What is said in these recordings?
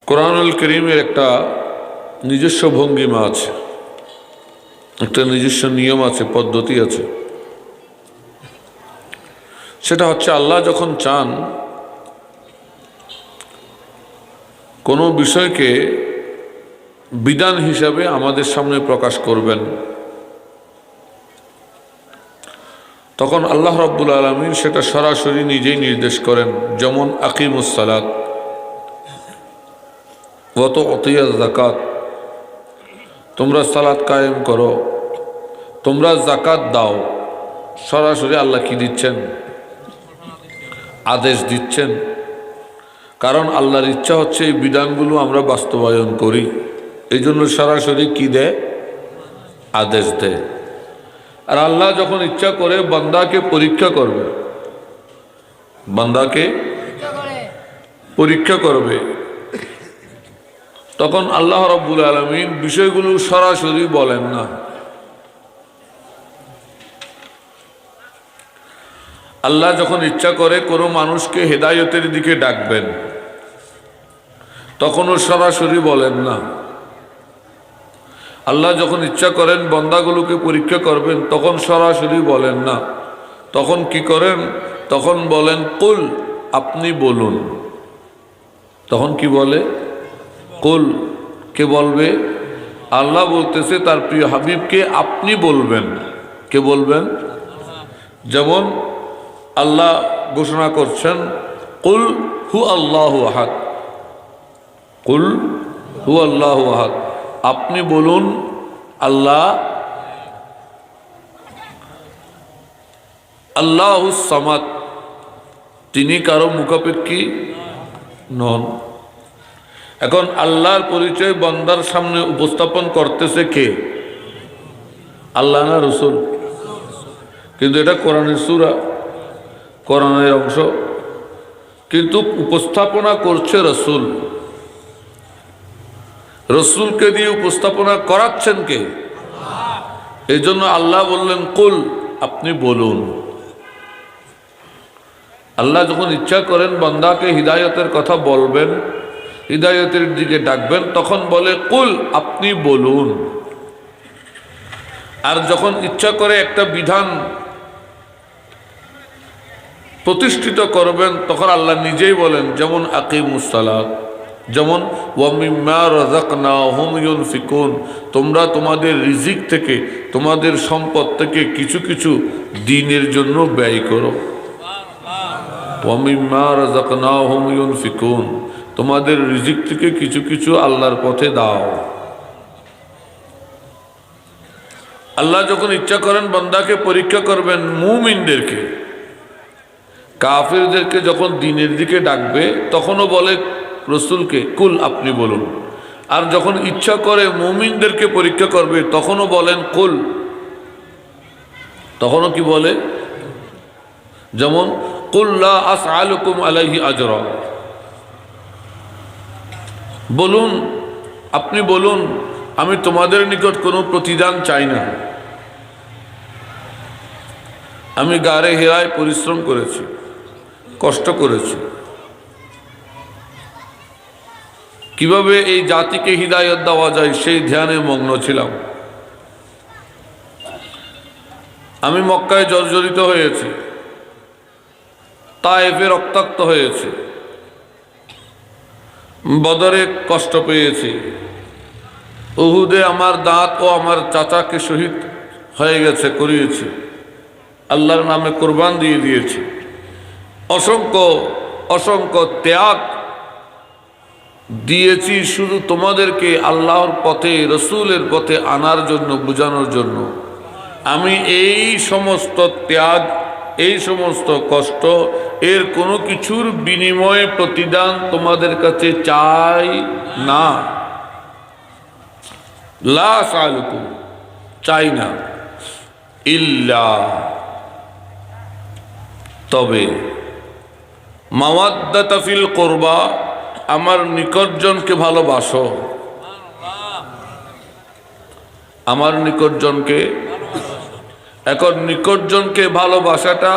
কোরআনুল কারীমের একটা নিজস্ব ভঙ্গিমা আছে, একটা নিজস্ব নিয়ম আছে, পদ্ধতি আছে। সেটা হচ্ছে আল্লাহ যখন চান কোনো বিষয়কে বিধান হিসাবে আমাদের সামনে প্রকাশ করবেন, তখন আল্লাহ রাব্বুল আলামিন সেটা সরাসরি নিজেই নির্দেশ করেন। যেমন আকিমুস সালাত ওয়া তুতিয়াজ যাকাত, তোমরা সালাত কায়েম করো, তোমরা যাকাত দাও। সরাসরি আল্লাহ কি দিচ্ছেন? আদেশ দিচ্ছেন। কারণ আল্লাহর ইচ্ছা হচ্ছে এই বিধানগুলো আমরা বাস্তবায়ন করি, এই জন্য সরাসরি কি দেয়? আদেশ দেয়। আর আল্লাহ যখন ইচ্ছা করে বান্দাকে পরীক্ষা করবে, বান্দাকে পরীক্ষা করবে, তখন আল্লাহ রাব্বুল আলামিন বিষয়গুলো সরাসরি বলেন না। আল্লাহ যখন ইচ্ছা করে কোনো মানুষকে হেদায়েতের দিকে ডাকবেন, তখনও সরাসরি বলেন না। আল্লাহ যখন ইচ্ছা করেন বান্দাগুলোকে পরীক্ষা করবেন, তখন সরাসরি বলেন না। তখন কি করেন? তখন বলেন কুল, আপনি বলুন। তখন কি বলে? কুল। কে বলবে? আল্লাহ বলতেছে তার প্রিয় হাবিবকে আপনি বলবেন। কে বলবেন? যেমন আল্লাহ ঘোষণা করছেন কুল হু আল্লাহু আহাদ, কুল হু আল্লাহু আহাদ, আপনি বলুন আল্লাহ আল্লাহুস সামাদ, তিনি কারো মুখাপেক্ষী নন। এখন আল্লাহর পরিচয় বান্দার সামনে উপস্থাপন করতেছে কে? আল্লাহ না রাসূল? কিন্তু এটা কোরআনের সূরা, কোরআনের অংশ, কিন্তু উপস্থাপনা করছে রাসূল। রাসূলকে দিয়ে উপস্থাপনা করাচ্ছেন কে? এই জন্য আল্লাহ বললেন কুল, আপনি বলুন। আল্লাহ যখন ইচ্ছা করেন বান্দাকে হিদায়াতের কথা বলবেন, হিদায়াতের দিকে ডাকবেন, তখন বলে কুল, আপনি বলুন। আর যখন ইচ্ছা করে একটা বিধান প্রতিষ্ঠিত করবেন, তখন আল্লাহ নিজেই বলেন। যেমন আকিমুস সালাত, যেমন ওয়া মিম্মা রাযাকনাহুম ইউনফিকুন, তোমরা তোমাদের রিজিক থেকে, তোমাদের সম্পদ থেকে কিছু কিছু দ্বীনের জন্য ব্যয় করো। ওয়া মিম্মা রাযাকনাহুম ইউনফিকুন, তোমাদের রিজিক থেকে কিছু কিছু আল্লাহর পথে দাও। আল্লাহ যখন ইচ্ছা করেন বান্দাকে পরীক্ষা করবেন, মুমিনদেরকে, কাফিরদেরকে যখন দ্বীনের দিকে ডাকবে, তখনও বলে রাসূলকে কুল, আপনি বলুন। আর যখন ইচ্ছা করে মুমিনদেরকে পরীক্ষা করবে, তখনও বলেন কুল। তখনও কি বলে? যেমন কুল লা আসআলুকুম আলাইহি আজরা, বলুন, আপনি বলুন, আমি তোমাদের নিকট কোনো প্রতিদান চাই না। আমি গারে হেরায় পরিশ্রম করেছি, কষ্ট করেছি, কিভাবে এই জাতিকে হিদায়াত দেওয়া যায় সেই ধ্যানে মগ্ন ছিলাম। আমি মক্কায় জর্জরিত হয়েছি, তায়েফে রক্তাক্ত হয়েছি, বদরে কষ্ট পেয়েছি, উহুদে আমার দাঁত ও আমার চাচাকে শহীদ হয়ে গেছে, করিয়েছি, আল্লাহর নামে কোরবান দিয়ে দিয়েছি, অসংখ্য অসংখ্য ত্যাগ দিয়েছি শুধু তোমাদেরকে আল্লাহর পথে, রসুলের পথে আনার জন্য, বোঝানোর জন্য। আমি এই সমস্ত ত্যাগ, এই সমস্ত কষ্ট, এর কোনো কিছুর বিনিময়ে প্রতিদান তোমাদের কাছে চাই না। লা আসআলুকুম, চাই না, ইল্লা, তবে, মাওয়াদ্দাতা ফিল কুরবা, আমার নিকটজনকে ভালোবাসো, আমার নিকটজনকে। এখন নিকটজনকে ভালোবাসাটা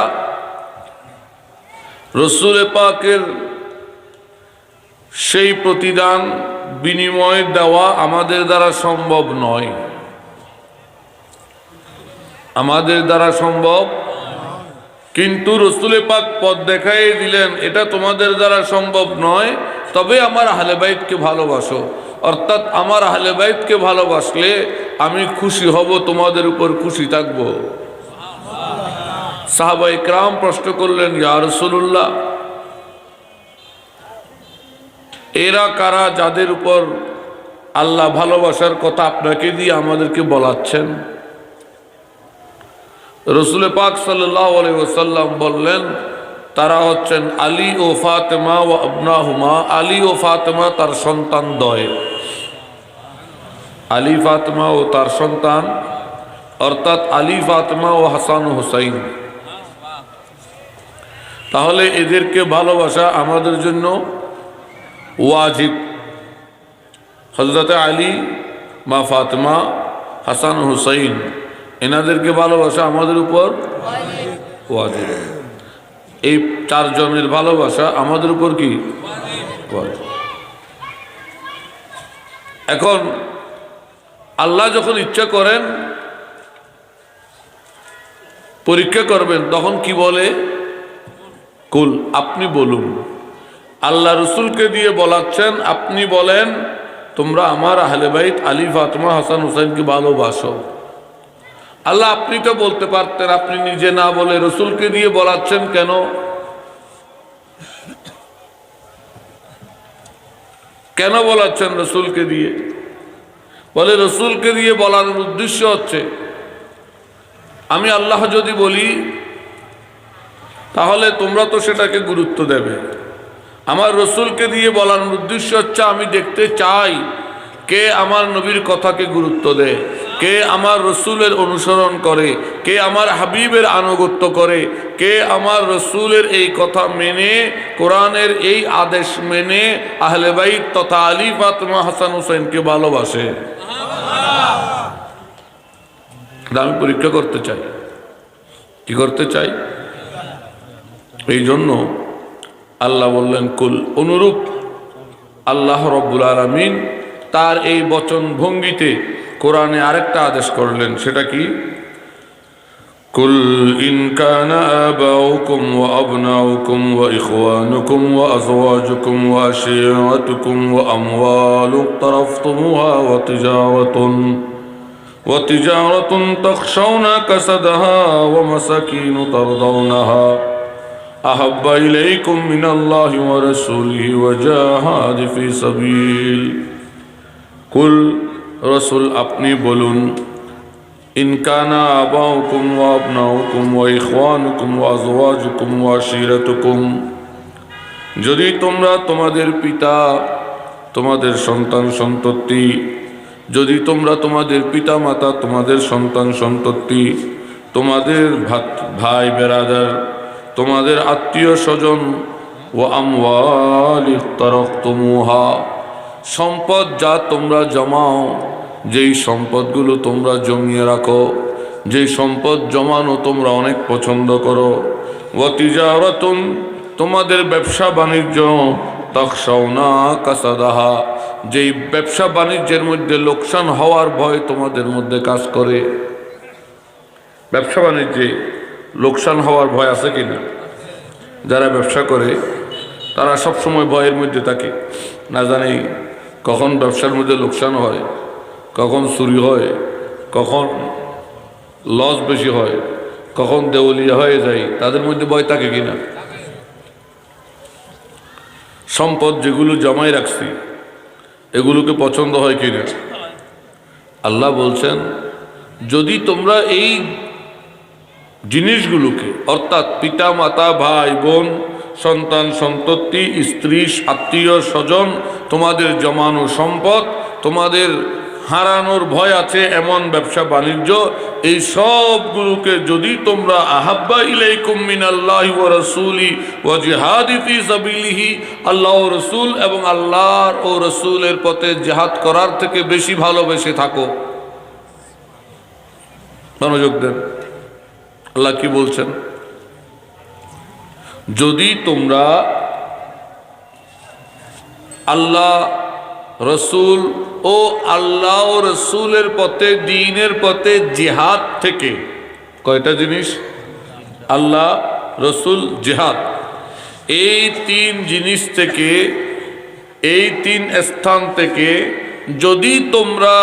রসুল পাকের সেই প্রতিদান বিনিময় দেওয়া আমাদের দ্বারা সম্ভব নয়, আমাদের দ্বারা সম্ভব। কিন্তু রসুল পাক পথ দেখাই দিলেন, এটা তোমাদের দ্বারা সম্ভব নয়, তবে আমার আহলে বাইতকে ভালোবাসো। অর্থাৎ আমার আহলে বাইতকে ভালোবাসলে আমি খুশি হব, তোমাদের উপর খুশি থাকব। সাহাবা ইকরাম প্রশ্ন করলেন, ইয়া রাসূলুল্লাহ, এরা কারা যাদের উপর আল্লাহ ভালোবাসার কথা আপনাকে দিয়ে আমাদেরকে বলাচ্ছেন? রসুল পাক সাল্লাল্লাহু আলাইহি ওয়াসাল্লাম বললেন, তারা হচ্ছেন আলী ও ফাতেমা ও আবনাহুমা। আলী ও ফাতেমা তার সন্তান দ্বয়, আলী ফাতেমা ও তার সন্তান, অর্থাৎ আলী ফাতেমা ও হাসান ও হুসাইন। তাহলে এদেরকে ভালোবাসা আমাদের জন্য ওয়াজিব। হযরত আলী, মা ফাতেমা, হাসান হুসাইন, এনাদেরকে ভালোবাসা আমাদের উপর ওয়াজিব। এই চারজনের ভালোবাসা আমাদের উপর কি ওয়াজিব। এখন আল্লাহ যখন ইচ্ছা করেন পরীক্ষা করবেন, তখন কি বলে? কুল, আপনি বলুন। আল্লাহ রসুলকে দিয়ে বলাচ্ছেন, আপনি বলেন তোমরা আমার আহলে বাইত আলী, ফাতেমা, হাসান, হুসাইনকে ভালোবাসো। আল্লাহ আপনি তো বলতে পারতেন, আপনি নিজে না বলে রসুলকে দিয়ে বলাচ্ছেন কেন? কেন বলাচ্ছেন রসুলকে দিয়ে? বলে রসুলকে দিয়ে বলার উদ্দেশ্য হচ্ছে, আমি আল্লাহ যদি বলি তাহলে তোমরা তো সেটাকে গুরুত্ব দেবে। আমার রসুলকে দিয়ে বলার উদ্দেশ্য হচ্ছে, আমি দেখতে চাই কে আমার নবীর কথাকে গুরুত্ব দেয়, কে আমার রসুলের অনুসরণ করে, কে আমার হাবিবের আনুগত্য করে, কে আমার রসুলের এই কথা মেনে, কোরআনের এই আদেশ মেনে আহলে বাইত তথা আলী, ফাতেমা, হাসান, হুসাইনকে ভালোবাসে। আমি পরীক্ষা করতে চাই। কি করতে চাই? এই জন্য আল্লাহ বললেন কুল। অনুরূপ আল্লাহ রব্বুল আলামিন তার এই বচন ভঙ্গিতে কোরআনে আরেকটা আদেশ করলেন, সেটা কি? কুল ইন কানা আবাউকুম ওয়া আবনাউকুম ওয়া ইখওয়ানুকুম ওয়া আযওয়াজুকুম ওয়া আশিরাতুকুম ওয়া আমওয়ালুন তারাফতুমুহা ওয়া তিজারাতুন তাখশাউনা কাসাদাহা ওয়া মাসাকিন তারদাউনাহা আহাব্বা ইলাইকুম মিনাল্লাহি ওয়া রাসূলিহি ওয়া জাহাদ ফি সাবিল। কুল, রসুল আপনি বলুন, ইন কানা আবাউকুম ওয়া আবনাউকুম ওয়া ইখওয়ানুকুম ওয়া আযওয়াজুকুম ওয়া আশিরাতুকুম, যদি তোমরা তোমাদের পিতা, তোমাদের সন্তান সন্ততি, যদি তোমরা তোমাদের পিতা মাতা, তোমাদের সন্তান সন্ততি, তোমাদের ভাই বেরাদার, তোমাদের আত্মীয় স্বজন, ওয়া আমওয়ালি তারাকতুমুহা, সম্পদ যা তোমরা জমাও, যেই সম্পদগুলো তোমরা জমিয়ে রাখো, যেই সম্পদ জমানো তোমরা অনেক পছন্দ করো, ওয়া তিজারাতুন, তোমাদের ব্যবসা বাণিজ্য, তাখশাউনা কাসাদাহা, যেই ব্যবসা বাণিজ্যের মধ্যে লোকসান হওয়ার ভয় তোমাদের মধ্যে কাজ করে। ব্যবসা বাণিজ্যে লোকসান হওয়ার ভয় আছে কিনা? যারা ব্যবসা করে তারা সবসময় ভয়ের মধ্যে থাকে, না জানি কখন ব্যবসার মধ্যে লোকসান হয়, কখন চুরি হয়, কখন লস বেশি হয়, কখন দেউলিয়া হয়ে যায়, তাদের মধ্যে ভয় থাকে কিনা? সম্পদ যেগুলো জমাই রাখছি এগুলোকে পছন্দ হয় কিনা? আল্লাহ বলছেন, যদি তোমরা এই জিনিসগুলোকে, অর্থাৎ পিতা মাতা, ভাই বোন, সন্তান সন্ততি, স্ত্রী, আত্মীয় স্বজন, তোমাদের জমানো সম্পদ, তোমাদের হারানোর ভয় আছে এমন ব্যবসা বাণিজ্য, এই সবগুলোকে যদি তোমরা আহাব্বা ইলাইকুম মিনাল্লাহি ওয়া রাসূলি ওয়া জিহাদি ফি সাবিলিহি, আল্লাহ ও রসুল এবং আল্লাহর ও রসুলের পথে জিহাদ করার থেকে বেশি ভালোবেসে থাকো। মনোযোগ দেন, আল্লাহ কি বলছেন? যদি তোমরা আল্লাহ রসুল ও আল্লাহ ও রসুলের পথে, দ্বীনের পথে জিহাদ থেকে। কয়টা জিনিস? আল্লাহ, রসুল, জিহাদ। এই তিন জিনিস থেকে, এই তিন স্থান থেকে যদি তোমরা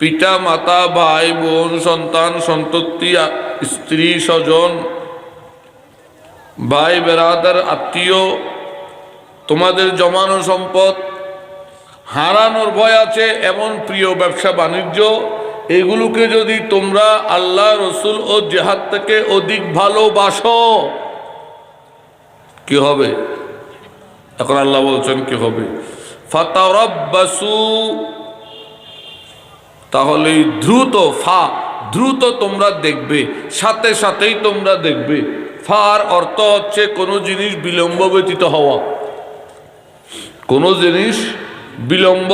পিতা মাতা, ভাই বোন, সন্তান সন্ততি, স্ত্রী স্বজন, ভাই বেরাদার, আত্মীয়, তোমাদের জমানো সম্পদ হারানোর ভয় আছে এমন প্রিয় ব্যবসা বাণিজ্য, এগুলোকে যদি তোমরা আল্লাহ, রসুল ও জিহাদ থেকে অধিক ভালোবাসো, কি হবে? এখন আল্লাহ বলছেন কি হবে? ফাতারাব্বাসু, তাহলে দ্রুত তোমরা দেখবে, সাথে সাথেই তোমরা দেখবে। ফার অর্থ হচ্ছে কোনো জিনিস বিলম্ব ব্যতীত হওয়া, কোনো জিনিস বিলম্ব,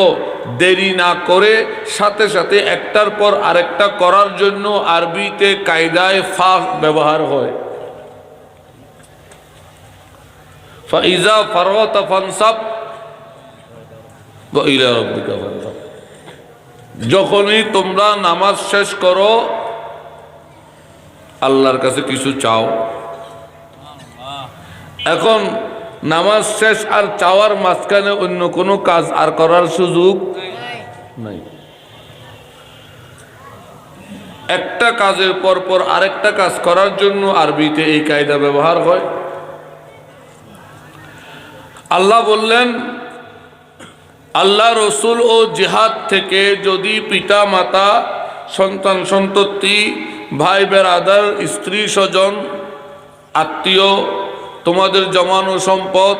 দেরি না করে সাথে সাথে একটার পর আরেকটা করার জন্য আরবিতে কায়দায় ফা ব্যবহার হয়। ফাইজা ফারগতা ফানসাব ওয়া ইলা রাব্বিকা ফারগাব, যখনই তোমরা নামাজ শেষ করো আল্লাহর কাছে কিছু চাও। এখন নামাজ শেষ আর চাওয়ার মাঝখানে অন্য কোনো কাজ আর করার সুযোগ নাই। একটা কাজের পর পর আরেকটা কাজ করার জন্য আরবিতে এই কায়দা ব্যবহার হয়। আল্লাহ বললেন, আল্লাহ, রসুল ও জিহাদ থেকে যদি পিতা মাতা, সন্তান সন্ততি, ভাই বেরাদার, স্ত্রী স্বজন, আত্মীয়, তোমাদের জমানো সম্পদ,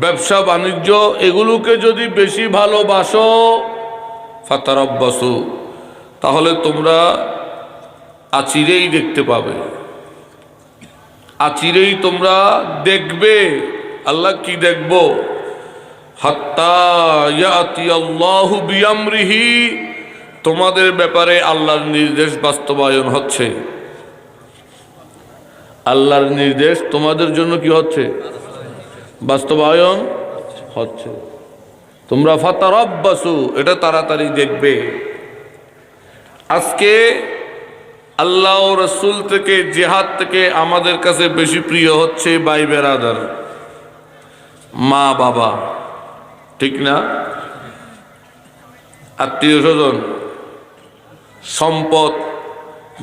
ব্যবসা বাণিজ্য, এগুলোকে যদি বেশি ভালোবাসো, ফাতারাব্বাসু, তাহলে তোমরা আচিরেই দেখতে পাবে, আচিরেই তোমরা দেখবে। আল্লাহ কি দেখব? হাত্তা ইয়াতি আল্লাহু বিআমরিহি, তোমাদের ব্যাপারে আল্লাহর নির্দেশ বাস্তবায়ন হচ্ছে। আল্লাহর নির্দেশ তোমাদের জন্য কি হচ্ছে? বাস্তবায়ন হচ্ছে। তোমরা ফাতারাব্বাসু, এটা তাড়াতাড়ি দেখবে। আজকে আল্লাহ ও রসুল থেকে, জিহাদ থেকে আমাদের কাছে বেশি প্রিয় হচ্ছে ভাই বেরাদার, মা বাবা, ঠিক না? আত্মীয় স্বজন, সম্পদ,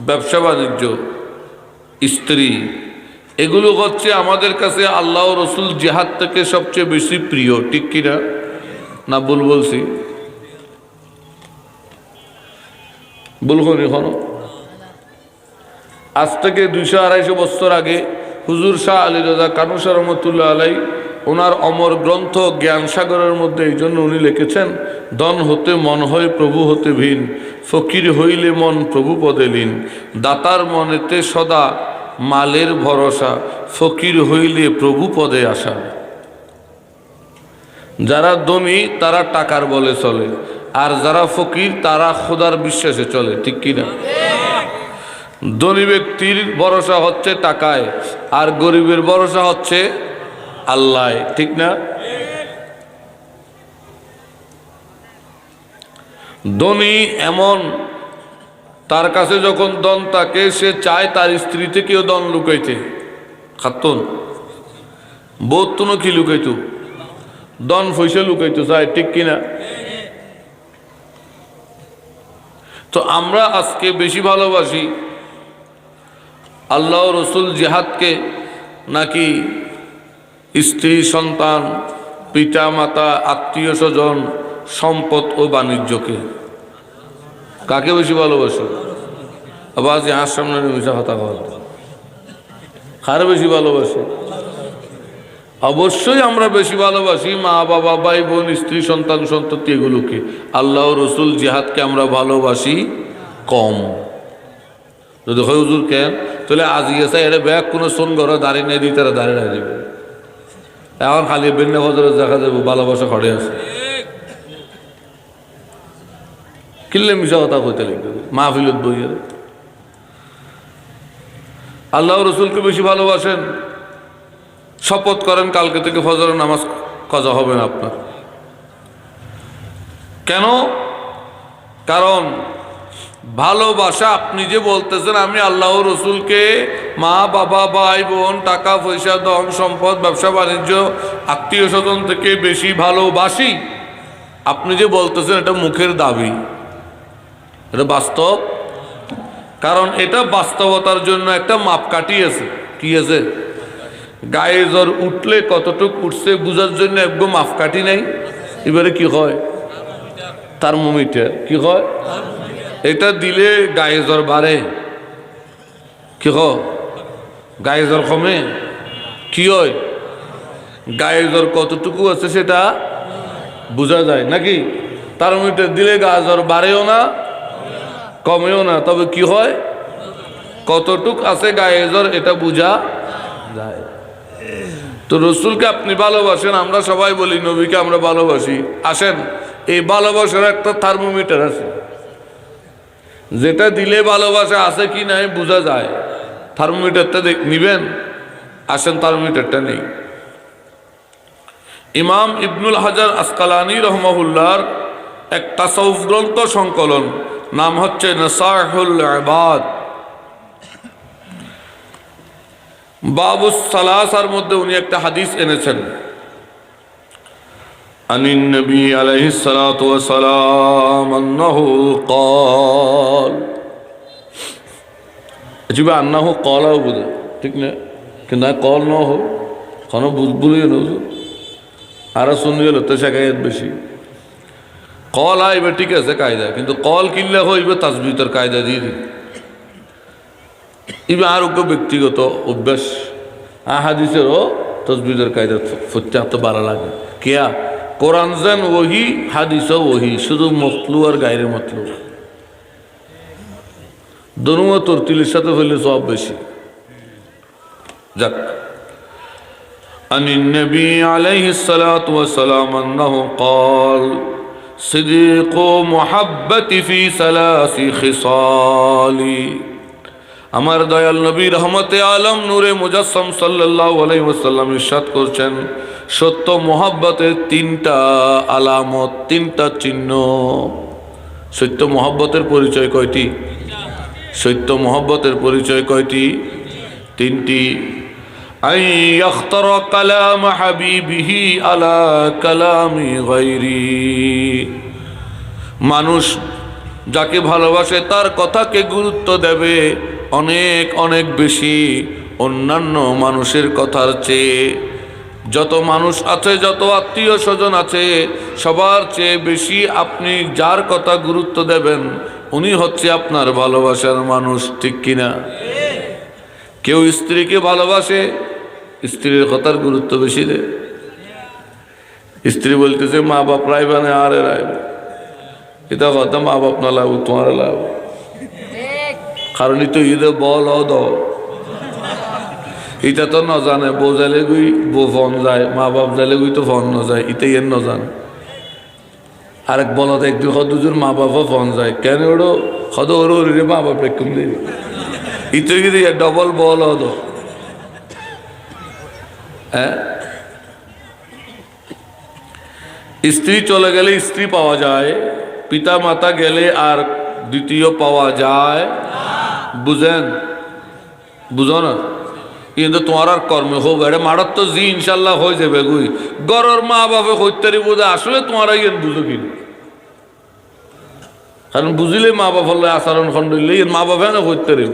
ব্যবসা বাণিজ্য, স্ত্রী, এগুলো হচ্ছে আমাদের কাছে আল্লাহ ও রসুল, জিহাদ থেকে সবচেয়ে বেশি প্রিয়, ঠিক কিনা? না ভুল বলছি? বলুন। এখনো আজ থেকে 200-250 বছর আগে হুজুর শাহ আলী রাজা কানুসা রহমতুল্লাহ আলাই ওনার অমর গ্রন্থ জ্ঞান সাগরের মধ্যে এই জন্য উনি লিখেছেন, ধন হতে মন হয় প্রভু হতে ভিন, ফকির হইলে মন প্রভু পদে লীন, দাতার মনেতে সদা মালের ভরসা, ফকির হইলে প্রভু পদে আসা। যারা ধনী তারা টাকার বলে চলে, আর যারা ফকির তারা খোদার বিশ্বাসে চলে, ঠিক কিনা? ধনী ব্যক্তির ভরসা হচ্ছে টাকায়, আর গরিবের ভরসা হচ্ছে আল্লাহ, ঠিক না? ধনী এমন, তার কাছে যখন ধন থাকে সে চায় তার স্ত্রী থেকেও ধন লুকাইতে। খাতুন বহুত তুনো কি লুকাইতো, ধন পয়সা লুকাইতো চায়, ঠিক কিনা? তো আমরা আজকে বেশি ভালোবাসি আল্লাহ রসুল জিহাদকে নাকি স্ত্রী সন্তান, পিতা মাতা, আত্মীয় স্বজন, সম্পদ ও বাণিজ্যকে? কাকে বেশি ভালোবাসো? আবার যে হার সামনে মিশা কথা কথা, কার বেশি ভালোবাসে? অবশ্যই আমরা বেশি ভালোবাসি মা বাবা, ভাই বোন, স্ত্রী সন্তান সন্ততি, এগুলোকে। আল্লাহ রসুল জিহাদকে আমরা ভালোবাসি কম। যদি হয় হুজুর কেন, তাহলে আজ গেছে এটা ব্যাগ কোনো শোন ঘরে দাঁড়িয়ে নেই দিই, তারা দাঁড়িয়ে না যাবে। এখন খালি বেন্না ফজরে দেখা যাবে ভালোবাসা খড়ে আছে, কিনলে মিশা কথা কইতে লিখবে মাহফিলত বইয়ে। আল্লাহ রসুলকে বেশি ভালোবাসেন, শপথ করেন কালকে থেকে ফজরের নামাজ কাজা হবে না আপনার। কেন? কারণ ভালোবাসা, আপনি যে বলতেছেন আমি আল্লাহ রসুলকে, মা বাবা ভাই বোন টাকা পয়সা ধন সম্পদ ব্যবসা বাণিজ্য আত্মীয় স্বজন থেকে বেশি ভালোবাসি, আপনি যে বলতেছেন এটা মুখের দাবি, এটা বাস্তব? কারণ এটা বাস্তবতার জন্য একটা মাপকাঠি আছে। কি আছে? গায়ে জ্বর উঠলে কতটুক উঠছে বুঝার জন্য একদম মাপকাঠি নেই। এবারে কি হয়? থার্মোমিটার। কি হয়? এটা দিলে গায়ে জ্বর বাড়ে, কি হয়? গায়ে জ্বর কমে? কি হয়? গায়ে জ্বর কতটুকু আছে সেটা বোঝা যায় নাকি? থার্মোমিটার দিলে গায়ে জ্বর বাড়েও না কমেও না, তবে কি হয়? কতটুক আছে গায়ে জ্বর এটা বোঝা যায়। তো রসুলকে আপনি ভালোবাসেন, আমরা সবাই বলি নবীকে আমরা ভালোবাসি। আসেন, এই ভালোবাসার একটা থার্মোমিটার আছে, যেটা দিলে ভালোবাসা আছে কি নাই বোঝা যায়। থার্মোমিটারটা নিবেন? আসেন, থার্মোমিটারটা নেই। ইমাম ইবনুল হাজার আসকালানী রহমাহুল্লাহর এক তাসাউফ গ্রন্থ সংকলন, নাম হচ্ছে নাসাইহুল ইবাদ, বাবুস সালাসার মধ্যে উনি একটা হাদিস এনেছেন। আনিন নবী আলাইহিস সালাতু ওয়াস সালাম আন্নাহু ক্বাল, জিবা আন্নাহু ক্বালাও বুঝে ঠিক না, কিন্তু কল ন হোক কোনো বুঝবুলিয়ে না, আর শুনলে তো শেখায়ত বেশি। কল আইবে ঠিক আছে কায়দা, কিন্তু কল কিনলে হইবে তাসবিতের কায়দা দিয়ে দিন। ইবে আর ব্যক্তিগত অভ্যাস, হাদিসেরও তসবিদের কায়দা ফুটতে এত ভালো লাগে। কেয়া কোরআন যেন ওহি, হাদিসও ওহি, শুধু মতলু আর গায়ের মতলু দনুয়া তরতিলের সাথে হইলে সব বেশি। যাক, عن النبي عليه الصلاة والسلام أنه قال صديق محبة في ثلاث خصال। আমার দয়াল নবী রহমতে আলম নূরে মুজাসসাম সাল্লাল্লাহু আলাইহি ওয়াসাল্লাম ইরশাদ করছেন, সত্য মোহাব্বতের তিনটা আলামত, তিনটা চিহ্ন। সত্য মোহাব্বতের পরিচয় কয়টি? সত্য মোহাব্বতের পরিচয় কয়টি? তিনটি। আই ইয়াখতার কালাম হাবিবিহি আলা কালামি গায়রি, মানুষ যাকে ভালোবাসে তার কথাকে গুরুত্ব দেবে অনেক অনেক বেশি অন্যান্য মানুষের কথার চেয়ে। যত মানুষ আছে, যত আত্মীয় স্বজন আছে, সবার চেয়ে বেশি আপনি যার কথা গুরুত্ব দেবেন উনি হচ্ছে আপনার ভালোবাসার মানুষ। ঠিক কিনা? কেউ স্ত্রীকে ভালোবাসে, স্ত্রীর কথার গুরুত্ব বেশি দেয়। স্ত্রী বলতেছে মা বাপ রাইবে না, আরে রাইবে, এটা কথা মা বাপ না লাভ, তোমার লাভ। কারণ তো ঈদে বল দাও, এটা তো ন জানে, বউ যাইলে গুই বউ ফোন যায়, মা বাপ যাইলে গুই তো ফোন ন যায়, ইতে এর ন জানে। আরেক বলত একদিন দুজন মা বাপও ফোন যায়, কেন ওড়ো সদ ওর মা বাপ রেখম দিবি, ইতে কিন্তু ডবল বল হতো। হ্যাঁ, স্ত্রী চলে গেলে স্ত্রী পাওয়া যায়, পিতা মাতা গেলে আর দ্বিতীয় পাওয়া যায়। বুঝেন? বুঝো না? কিন্তু তোমার আর কর্মে হোক এটা মারার তো জি ইনশাল্লাহ হয়ে যাবে গুই গরর মা বাপে হইতারি বোঝা, আসলে তোমার ইয়েন বুঝো কিনা? কারণ বুঝিলে মা বাপ হলে আচরণ খন্ড মা বাপে না হইতারি,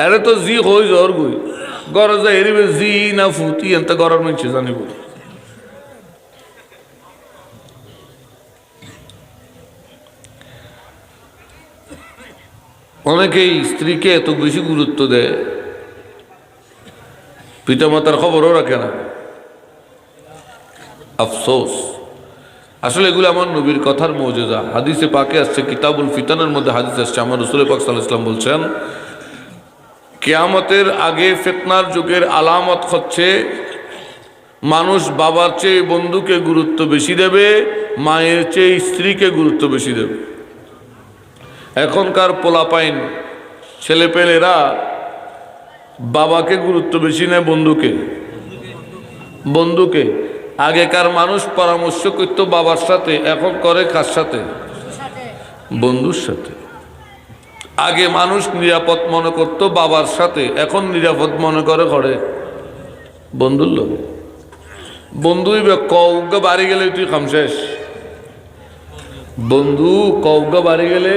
এরে তো জি হয়ে যাওয়ার গুই গরজ যা এরিবে জি না ফুটি এনতে গরর মানুষ জানিব। অনেকেই স্ত্রীকে এত বেশি গুরুত্ব দেয়, পিতামাতার খবরও রাখে না। আফসোস, আসলে এগুলো আমার নবীর কথার মৌজুজা। হাদিসে পাকে আসছে, কিতাবুল ফিতানের মধ্যে হাদিস আসছে, আমার রাসূল পাক সাল্লাল্লাহু আলাইহি ওয়াসাল্লাম বলছেন, কিয়ামতের আগে ফিতনার যুগের আলামত হচ্ছে মানুষ বাবার চেয়ে বন্ধুকে গুরুত্ব বেশি দেবে, মায়ের চেয়ে স্ত্রীকে গুরুত্ব বেশি দেবে। এখনকার পোলাপাইন ছেলেপেলেরা বাবাকে গুরুত্ব বেশি নেয় বন্ধুকে, বন্ধুকে। আগেকার মানুষ পরামর্শ করতো বাবার সাথে, এখন করে কার সাথে? বন্ধুর সাথে। আগে মানুষ নিরাপদ মনে করতো বাবার সাথে, এখন নিরাপদ মনে করে বন্ধুর লোক। বন্ধুই কৌগা বাড়ি গেলে তুই খাম শেষ। বন্ধু কৌগা বাড়ি গেলে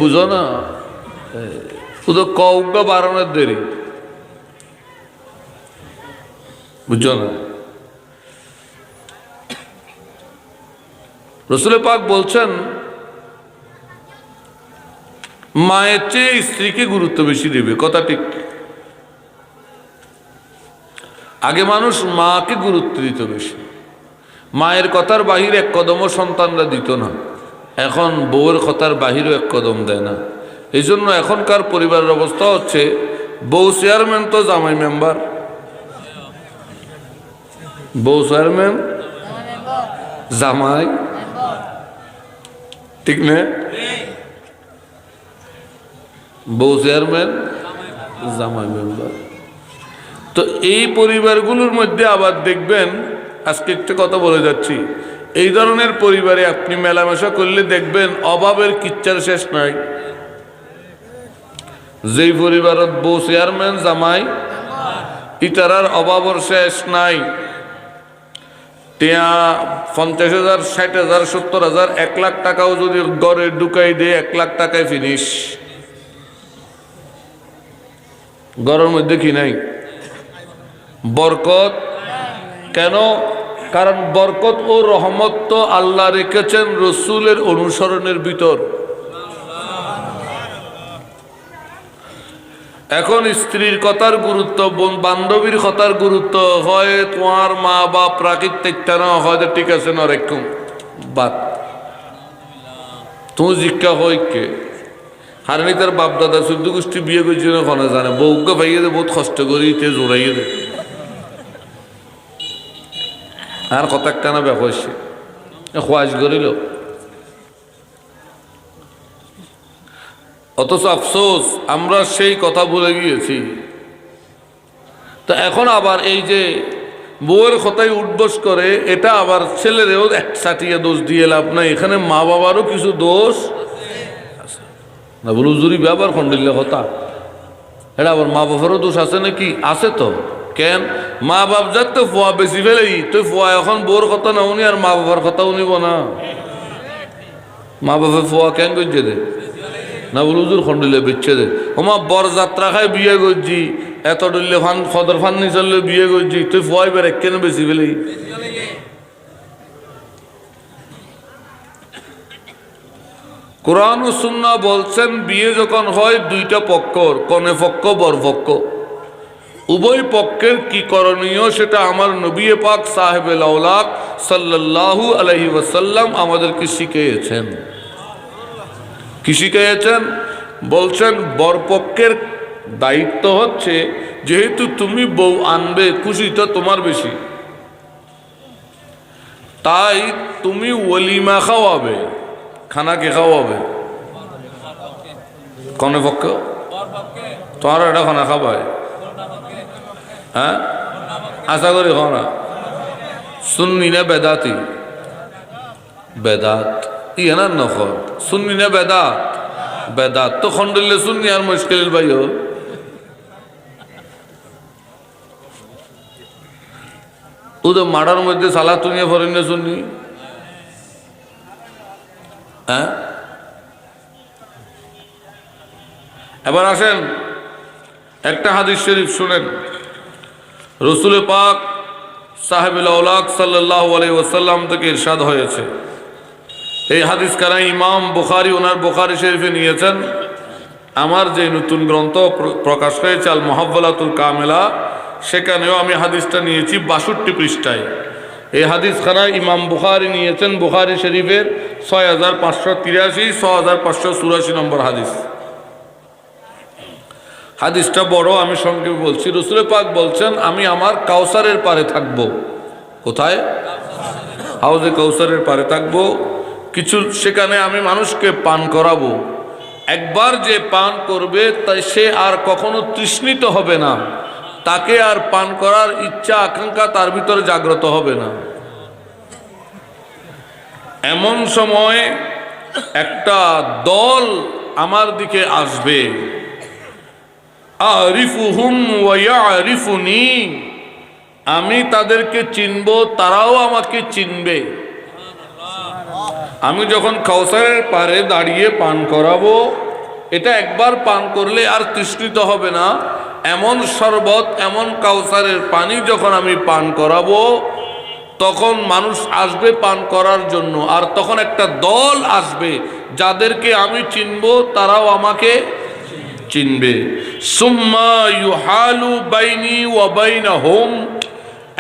বুঝো না, শুধু কৌগা বাড়ানোর দেরি, বুঝছো না? রসুল পাক বলছেন মায়ের চেয়ে স্ত্রীকে গুরুত্ব বেশি দেবে। কথা ঠিক। আগে মানুষ মাকে গুরুত্ব দিত বেশি, মায়ের কথার বাহিরে এক কদমও সন্তানরা দিত না। এখন বউয়ের কথার বাহিরেও এক কদম দেয় না। এই জন্য এখনকার পরিবারের অবস্থা হচ্ছে বউ চেয়ারম্যান তো জামাই মেম্বার, বউ চেয়ারম্যান জামাই, ঠিক না? বউ চেয়ারম্যান জামাই মেম্বার। তো এই পরিবারগুলোর মধ্যে আবার দেখবেন, আজকে একটা কথা বলে যাচ্ছি, এই ধরনের পরিবারে আপনি মেলামেশা করলে দেখবেন অভাবের কিচ্ছার শেষ নাই। যেই পরিবারত বউ চেয়ারম্যান জামাই, ইটারার অভাবের শেষ নাই। 50,000, 60,000, 70,000, 1 লাখ টাকাও যদি গড়ে ঢুকাই দিয়ে 1 লাখ টাকায় ফিনিশ। গড়ের মধ্যে কি নাই? বরকত। কেন? কারণ বরকত ও রহমত তো আল্লাহ রেখেছেন রসুলের অনুসরণের ভিতর। এখন স্ত্রীর কথার গুরুত্ব, বান্ধবীর কথার গুরুত্ব হয় তোমার মা বাপ প্রাকৃতিক না হয়, ঠিক আছে না রেখম বাদ। তুমি জিজ্ঞা হয় কে হারানি তার বাপ দাদা 14 গোষ্ঠী বিয়ে করছে না, ওখানে জানে বউকে ভাইয়ে দে, বহুত কষ্ট করি তে জোড়াইয়ে দে, আর কথা একটা না ব্যাপারছে খোয়াজ করিল। অথচ আফসোস আমরা সেই কথা ভুলে গিয়েছি। তো এখন আবার এই যে বউয়ের কথাই উঠবস করে, এটা আবার ছেলেরেও এক সাটিয়ে দোষ দিয়ে লাভ নাই, এখানে মা বাবারও কিছু দোষ না। বলু জুরি ব্যবহার খন্ডিল্লে কথা, এটা আবার মা বাবারও দোষ আছে নাকি? আছে তো। কেন? মা বাপ যাতে ফোয়া বেশি ফেলেই তুই ফোয়া এখন বউর কথা না উনি, আর মা বাবার কথা উনিব না। মা বাবা ফোয়া কেন করছে দে না? বলু জুর খন্ডিলে বেচছে দে। ওমা বর যাত্রা খায় বিয়ে করছি, এত ডুললে ফান ফদর ফান নি চললে বিয়ে করছি, তুই ফোয়াই বেড়ে কেন বেশি ফেলেই? কোরআন ও সুন্নাহ বলছেন বিয়ে যখন হয় দুইটা পক্ষর, কনে পক্ষ বর পক্ষ, উভয় পক্ষের কি করণীয় সেটা আমার নবী পাক সাহেবে লাউলাক সাল্লাল্লাহু আলাইহি ওয়াসাল্লাম আমাদেরকে শিখিয়েছেন। কি শিখিয়েছেন? বলছেন বরপক্ষের দায়িত্ব হচ্ছে, যেহেতু তুমি বউ আনবে, খুশি তো তোমার বেশি, তাই তুমি ওলিমা খাওয়াবে। খানা কে খাওয়াবে? কনে পক্ষ। তোমার এটা খানা খাওয়ায়? হ্যাঁ, আশা করি খানা। সুন্নি না বেদাতি? বেদাত ইয়ে না নকল। সুন্নি না বেদাত? বেদাত তো খন্ডলে সুন্নি আর মুশকিল ভাইও। ও তো মাড়ার মধ্যে সালা তুমিয়ে ফরেন না সুন্নি। হ্যাঁ, এবার আসেন একটা হাদিস শরীফ শুনেন। রসুল পাক সাহেবুল আওলাক সাল্লাল্লাহু আলাইহি ওয়াসাল্লাম থেকে ইরশাদ হয়েছে, এই হাদিস কারা ইমাম বুখারী ওনার বুখারী শরীফে নিয়েছেন। আমার যে নতুন গ্রন্থ প্রকাশ হয়েছে আল মুহাব্বালাতুল কামিলা, সেখানেও আমি হাদিসটা নিয়েছি 62 পৃষ্ঠায়। এই হাদিস খানা ইমাম বুখারী নিয়েছেন বুখারী শরীফের 6583, 6584 নম্বর হাদিস। হাদিসটা বড়, আমি সংক্ষেপে বলছি। রসুল পাক বলছেন, আমি আমার কাউসারের পারে থাকব। কোথায়? হাউজে কাউসারের পারে থাকব। কিছু সেখানে আমি মানুষকে পান করাবো। একবার যে পান করবে তাই সে আর কখনো তৃষ্ণিত হবে না, তাকে আর পান করার ইচ্ছা আকাঙ্ক্ষা তার ভিতরে জাগ্রত হবে না। এমন সময় একটা দল আমার দিকে আসবে, আরিফুহুম ওয়া ইয়ারিফুনি, আমি তাদেরকে চিনব, তারাও আমাকে চিনবে। আমি যখন কাউসারের পারে দাঁড়িয়ে পান করাবো, এটা একবার পান করলে আর তৃষ্ণিত হবে না। এমন শরবত, এমন কাউসারের পানি যখন আমি পান করাবো, তখন মানুষ আসবে পান করার জন্য। আর তখন একটা দল আসবে যাদেরকে আমি চিনব, তারাও আমাকে চিনবে। সুম্মা ইউহালু বাইনি ওয়া বাইনাহুম,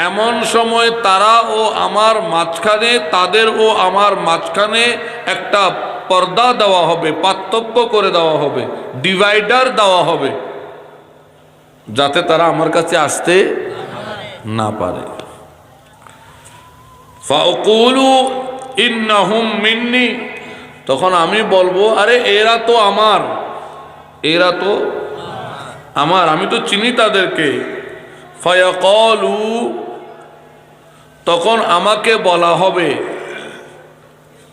এমন সময় তারা ও আমার মাঝখানে, তাদের ও আমার মাঝখানে একটা পর্দা দেওয়া হবে, পার্থক্য করে দেওয়া হবে, ডিভাইডার দেওয়া হবে, যাতে তারা আমার কাছে আসতে না পারে। ফাকুলু ইন্নাহুম মিন্নি, তখন আমি বলবো, আরে এরা তো আমার, এরা তো আমার, আমি তো চিনি তাদেরকে। ফায়াকালু, তখন আমাকে বলা হবে,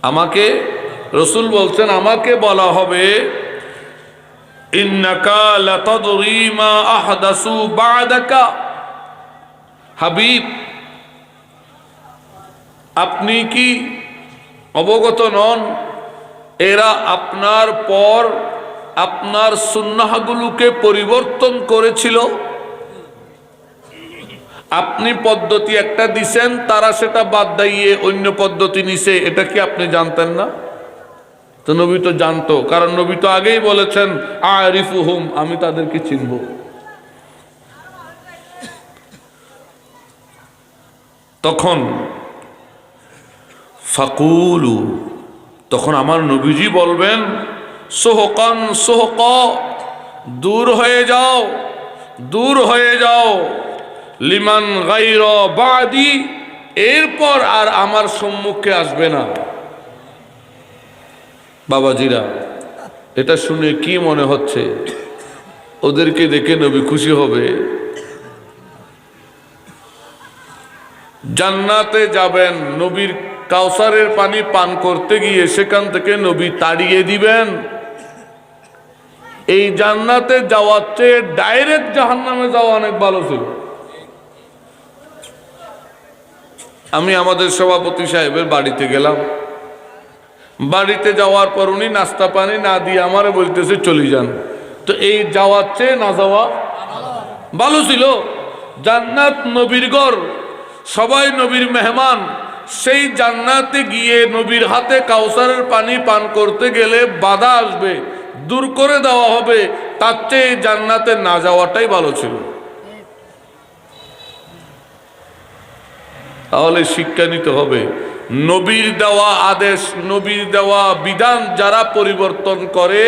আমাকে রসুল বলছেন, আমাকে বলা হবে, ইন্নাকা লাতাদরি মা আহদাসু বা'দাকা, হাবিব আপনি কি অবগত নন, এরা আপনার পর আপনার সুন্নাহগুলোকে পরিবর্তন করেছিল। আপনি পদ্ধতি একটা দিছেন, তারা সেটা বাদ দিয়ে অন্য পদ্ধতি নিছে, এটা কি আপনি জানতেন না? তো নবী তো জানতো, কারণ নবী তো আগেই বলেছেন, আরিফুহুম, আমি তাদেরকে চিনব। তখন ফাকুলু, তখন আমার নবীজি বলবেন, সোহকান সোহক, দূর হয়ে যাও, দূর হয়ে যাও, লিমান গায়র বাদি, এরপর আর আমার সম্মুখে আসবে না। বাবাজিরা, এটা শুনে কি মনে হচ্ছে? ওদেরকে দেখে নবী খুশি হবে? জান্নাতে যাবেন, নবীর কাউসারের পানি পান করতে গিয়ে সেখান থেকে নবী তাড়িয়ে দিবেন। এই জান্নাতে যাওয়ার চেয়ে ডাইরেক্ট জাহান্নামে যাওয়া অনেক ভালো ছিল। আমি আমাদের সভাপতি সাহেবের বাড়িতে গেলাম, বাড়িতে যাওয়ার পর উনি নাস্তা পানি না দিয়ে আমারে বলতেছে চলে যান। তো এই যাওয়ার চেয়ে না যাওয়া ভালো ছিল। জান্নাত নবীর ঘর, সবাই নবীর মেহমান। সেই জান্নাতে গিয়ে নবীর হাতে কাউসারের পানি পান করতে গেলে বাধা আসবে, দূর করে দেওয়া হবে, তার চেয়ে জান্নাতে না যাওয়াটাই ভালো ছিল। তাহলে শিক্ষা নিতে হবে, নবীর দেওয়া আদেশ, নবীর দেওয়া বিধান যারা পরিবর্তন করে,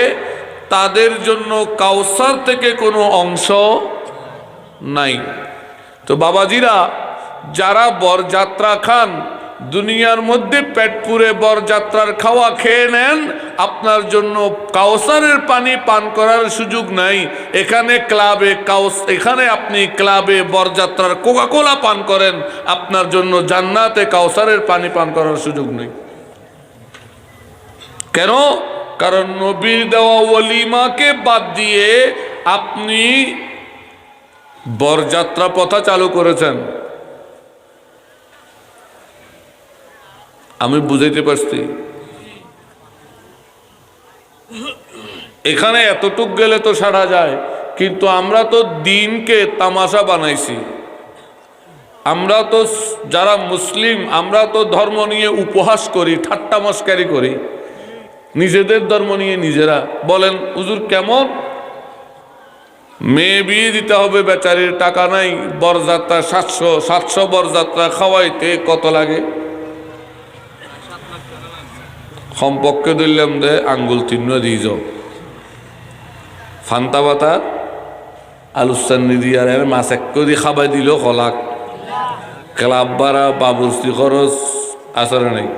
তাদের জন্য কাউসার থেকে কোনো অংশ নাই। তো বাবাজিরা, যারা বরযাত্রা খান, দুনিয়ার মধ্যে পেট পুরে বরযাত্রার খাওয়া খেয়ে নেন, আপনার জন্য কাউসারের পানি পান করার সুযোগ নাই। এখানে ক্লাবে এখানে আপনি ক্লাবে বরযাত্রার কোকাকোলা পান করেন, আপনার জন্য জান্নাতে কাউসারের পানি পান করার সুযোগ নেই। কেন? কারণ নবীর দেওয়া ওলিমাকে বাদ দিয়ে আপনি বরযাত্রা প্রথা চালু করেছেন। আমি বুঝাইতে পারছি? এখানে এতটুক গেলে তো সারা যায়, কিন্তু আমরা তো দিনকে তামাশা বানাইছি। আমরা তো যারা মুসলিম, আমরা তো ধর্ম নিয়ে উপহাস করি, ঠাট্টা মস্কারি করি, নিজেদের ধর্ম নিয়ে নিজেরা। বলেন হুজুর কেমন? মেয়ে বিয়ে দিতে হবে, বেচারির টাকা নাই, বরযাত্রা 700 বরযাত্রা খাওয়াইতে কত লাগে? সম্পর্কে দিলাম দে আঙ্গুল 3 দিয়ে যাও, ফান্তা বাতা আলুসান্নি দিয়ে আর মাছ 1 দিয়ে খাবাই দিল কলাক, ক্লাব ভাড়া, বাবুর্চি খরচ আসরে নেই।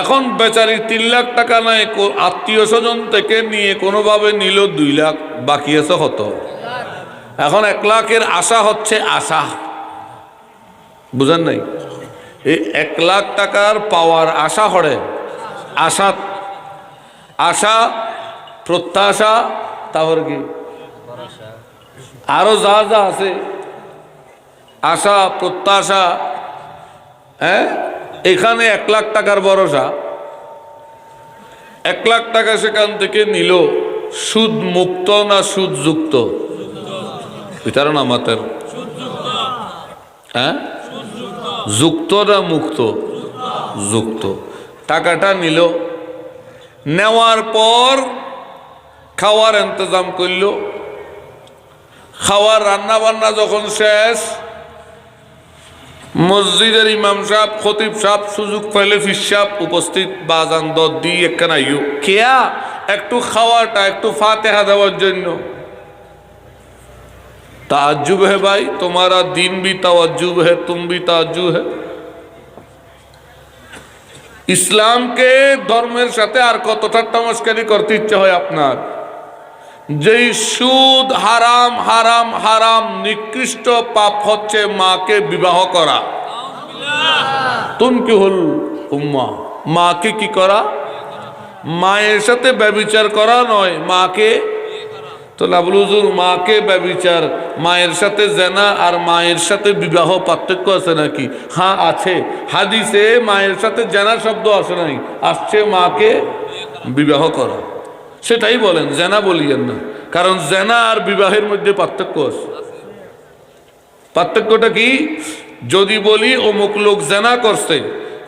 এখন বেচারির 3 লাখ টাকা নাই, আত্মীয় স্বজন থেকে নিয়ে কোনোভাবে নিল 2 লাখ, বাকি আছে কত? এখন 1 লাখের আশা হচ্ছে আশা, বুঝেন নাই? এই 1 লাখ টাকার পাওয়ার আশা হরে আশা, আশা প্রত্যাশা, তারপর কি আরো যা যা আছে, আশা প্রত্যাশা। হ্যাঁ, এখানে 1 লাখ টাকার ভরসা। 1 লাখ টাকা সেখান থেকে নিল, সুদ মুক্ত না সুদ যুক্ত? বিচারণ আমাদের, হ্যাঁ, যুক্ত না মুক্ত? যুক্ত। টাকাটা নিল, নেওয়ার পর খাওয়ার ইন্তজাম করল। খাওয়ার রান্না বান্না যখন শেষ, মসজিদের ইমাম সাহেব, খতিব সাহেব সুযোগ পাইলে ফির সাহেব উপস্থিত, বাজান দর দি একখান আইও খেয়া একটু খাওয়াটা, একটু ফাতিহা দেওয়ার জন্য। ताज्जुब है भाई, तुम्हारा दीन भी तवज्जुब है, तुम भी ताज्जुब है। ইসলামকে ধর্মের সাথে আর কত ঠাট্টা মস্করি করতে ইচ্ছে হয় আপনার? যেই সুদ হারাম, হারাম, হারাম, নিকৃষ্ট পাপ হচ্ছে মাকে বিবাহ করা। তুমি কি হল উম্মা, মাকে কি করা? মায়ের সাথে ব্যভিচার করা নয়, মাকে। তো লাবুল হুজুর, মাকে ব্যভিচার, মায়ের সাথে জেনা আর মায়ের সাথে বিবাহ পার্থক্য আছে নাকি? হ্যাঁ আছে, হাদিসে মায়ের সাথে জেনা শব্দ আসে নাই, আসছে মাকে বিবাহ করা। সেটাই বলেন, জেনা বলিয়েন না, কারণ জেনা আর বিবাহের মধ্যে পার্থক্য আছে। পার্থক্যটা কি? যদি বলি অমুক লোক জেনা করছে,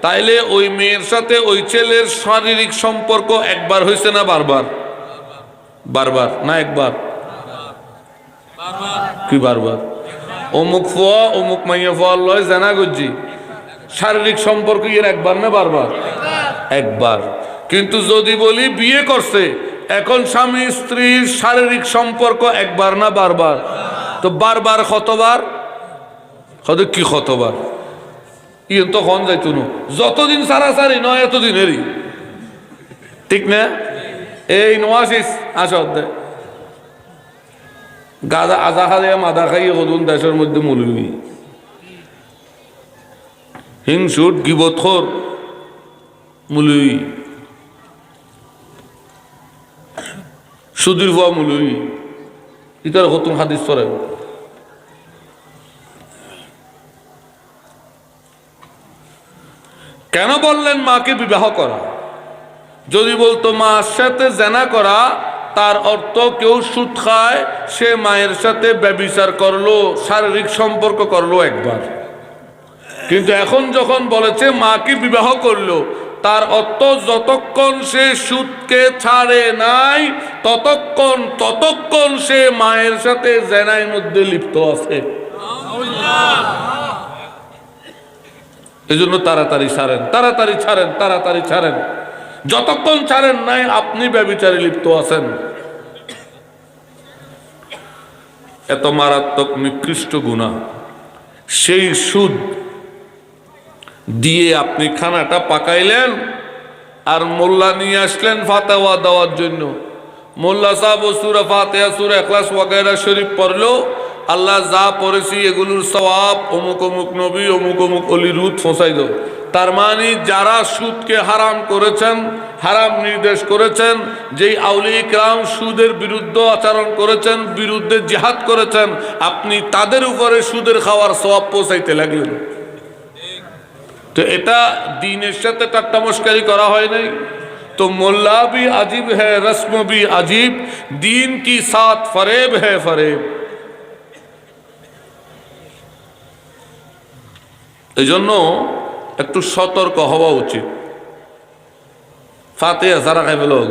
তাইলে ওই মেয়ের সাথে ওই ছেলের শারীরিক সম্পর্ক একবার হয়েছে না বারবার? বারবার না একবার? কি বারবার? অমুক ফুয়া অমুক মাইয়া ফুয়া লয় জেনা করছি, শারীরিক সম্পর্ক এর একবার না বারবার? একবার। কিন্তু যদি বলি বিয়ে করছে, এখন স্বামী স্ত্রীর শারীরিক সম্পর্ক একবার না বারবার? তো বারবার কতবার? কি কতবার? ইয়ে তখন যাইতো না, যতদিন সারাসারি নয় এতদিনেরই, ঠিক না? এই নোয়াশিস আসে গাজা আজা খাইয়া মাদা খাইয়ে কদুন দেশের মধ্যে মূলবি হিংসুট গিবতখোর মূলবি, সুদীর ভুয়া মূলবি, ইতার কতুন হাদিস পড়ে। কেন বললেন মাকে বিবাহ করা? যদি বলতো মার সাথে জেনা করা, তার অর্থ কেউ সুদ খায়, সে মায়ের সাথে ব্যভিচার করলো, শারীরিক সম্পর্ক করলো একবার। কিন্তু এখন যখন বলেছে মাকে বিবাহ করলো, তার অর্থ যতক্ষণ সে সুদকে ছাড়ে নাই ততক্ষণ সে মায়ের সাথে জেনার মধ্যে লিপ্ত আছে। এজন্য তাড়াতাড়ি ছাড়েন, তাড়াতাড়ি ছাড়েন, তাড়াতাড়ি ছাড়েন। যতক্ষণ ছাড়েন নাই আপনি ব্যভিচারে লিপ্ত আছেন। এত মারাত্মক নিকৃষ্ট গুনাহ। সেই সুদ দিয়ে আপনি খানাটা পাকাইলেন আর মোল্লা নিয়ে আসলেন ফাতেওয়া দেওয়ার জন্য। মোল্লা সাহেব সূরা ফাতিহা, সূরা ইখলাস ওয়াগেরা শরীফ পড়লো, আল্লাহ যা পড়েছি এগুলোর সওয়াব অমুক অমুক নবী অমুক অমুক অলিরুদ পৌঁছাই দাও। তার মানে যারা সুদকে হারাম করেছেন, হারাম নির্দেশ করেছেন, যেই আউলিয়া কিরাম সুদের বিরুদ্ধে আচরণ করেছেন, বিরুদ্ধে জিহাদ করেছেন, আপনি তাদের উপরে সুদের খাওয়ার সওয়াব পৌঁছাইতে লাগলেন। তো এটা দ্বীনের সাথে ঠাট্টা মস্করি করা হয় নাই। তো মোল্লা भी अजीब है, रस्म भी अजीब, दीन की साथ फरेब है फरेब। এই জন্য একটু সতর্ক হওয়া উচিত। ফাতিহা ছাড়া খাইবে লোক,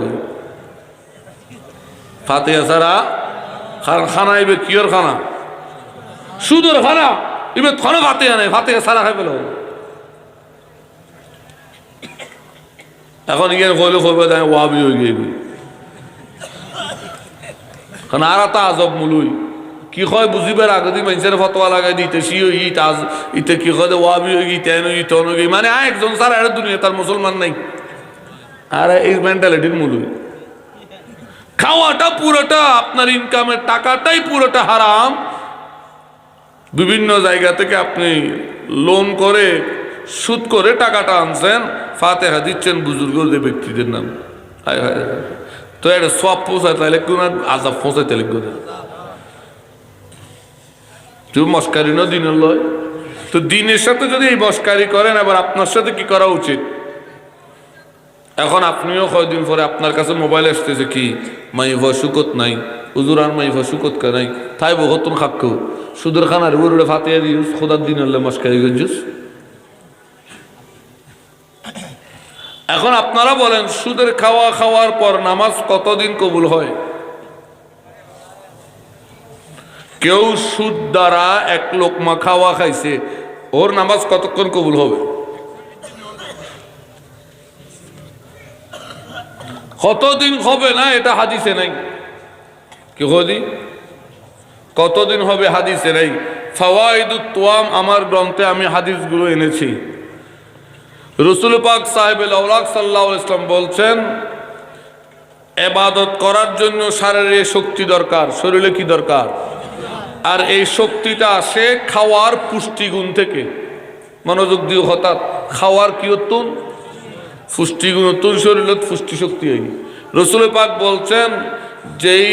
ফাতিহা ছাড়া খানা ইবে কিয়র খানা? সুদের খানা। ইবে খানা ফাতিহা নাই, ফাতিহা ছাড়া খাইবে লোক। এখন ইয়ে কইলে কইবে তাই ওয়াবি হয়ে গিয়ে, কারণ আর তা আজব মুলুই কি হয় বুঝিবার আগে দিয়ে মানুষের ফতোয়া লাগাই দিতেছি, ইতে কি হয় ওয়াবি হয়ে গিয়ে তেন ইতন হয়ে গিয়ে, মানে একজন স্যার আর দুনিয়া তার মুসলমান নাই। আর এই মেন্টালিটির মুলুই। খাওয়াটা পুরোটা আপনার ইনকামের টাকাটাই পুরোটা হারাম, বিভিন্ন জায়গা থেকে আপনি লোন করে সুদ করে টাকাটা আনছেন, ফাতেহা দিচ্ছেন বুজুর্গদের ব্যক্তিদের নাম। হায় হায়, তো এটা সব পৌঁছায় তাহলে কোন আজাব পৌঁছায় তাহলে কোন তুই মস্কারি না দিনের লয়। তো দিনের সাথে যদি এই মস্কারি করেন, আবার আপনার সাথে কি করা উচিত? এখন আপনিও কয়দিন পরে আপনার কাছে মোবাইল আসতেছে কি মাইফা সুকত নাই, হুজুর আর মাইফা সুকত কা নাই, তাই বহুতন খাক্ষ সুদের খানার উড়ে ফাতে দিস খোদার দিন হলে মস্কারি গঞ্জুস। এখন আপনারা বলেন সুদের খাওয়ার পর নামাজ কতদিন কবুল হয়? কেউ সুদ দ্বারা এক লোকমা খাওয়া খাইছে, ওর নামাজ কতক্ষণ কবুল হবে? কতদিন হবে না এটা হাদিসে নাই। কি হদি কতদিন হবে হাদিসে নাই। ফাওয়াইদুত তোয়াম আমার গ্রন্থে আমি হাদিসগুলো এনেছি। রসুল পাক সাহেবুল আওলাদ সাল্লাল্লাহু আলাইহি ওয়াসাল্লাম বলছেন, ইবাদত করার জন্য শারীরিক শক্তি দরকার। শরীরে কি দরকার? আর এই শক্তিটা আসে খাওয়ার পুষ্টিগুণ থেকে। মনোযোগ দিও, হঠাৎ খাওয়ার কি হতুন পুষ্টিগুণ হতুন, শরীরে পুষ্টি শক্তি হয়। রসুল পাক বলছেন, যেই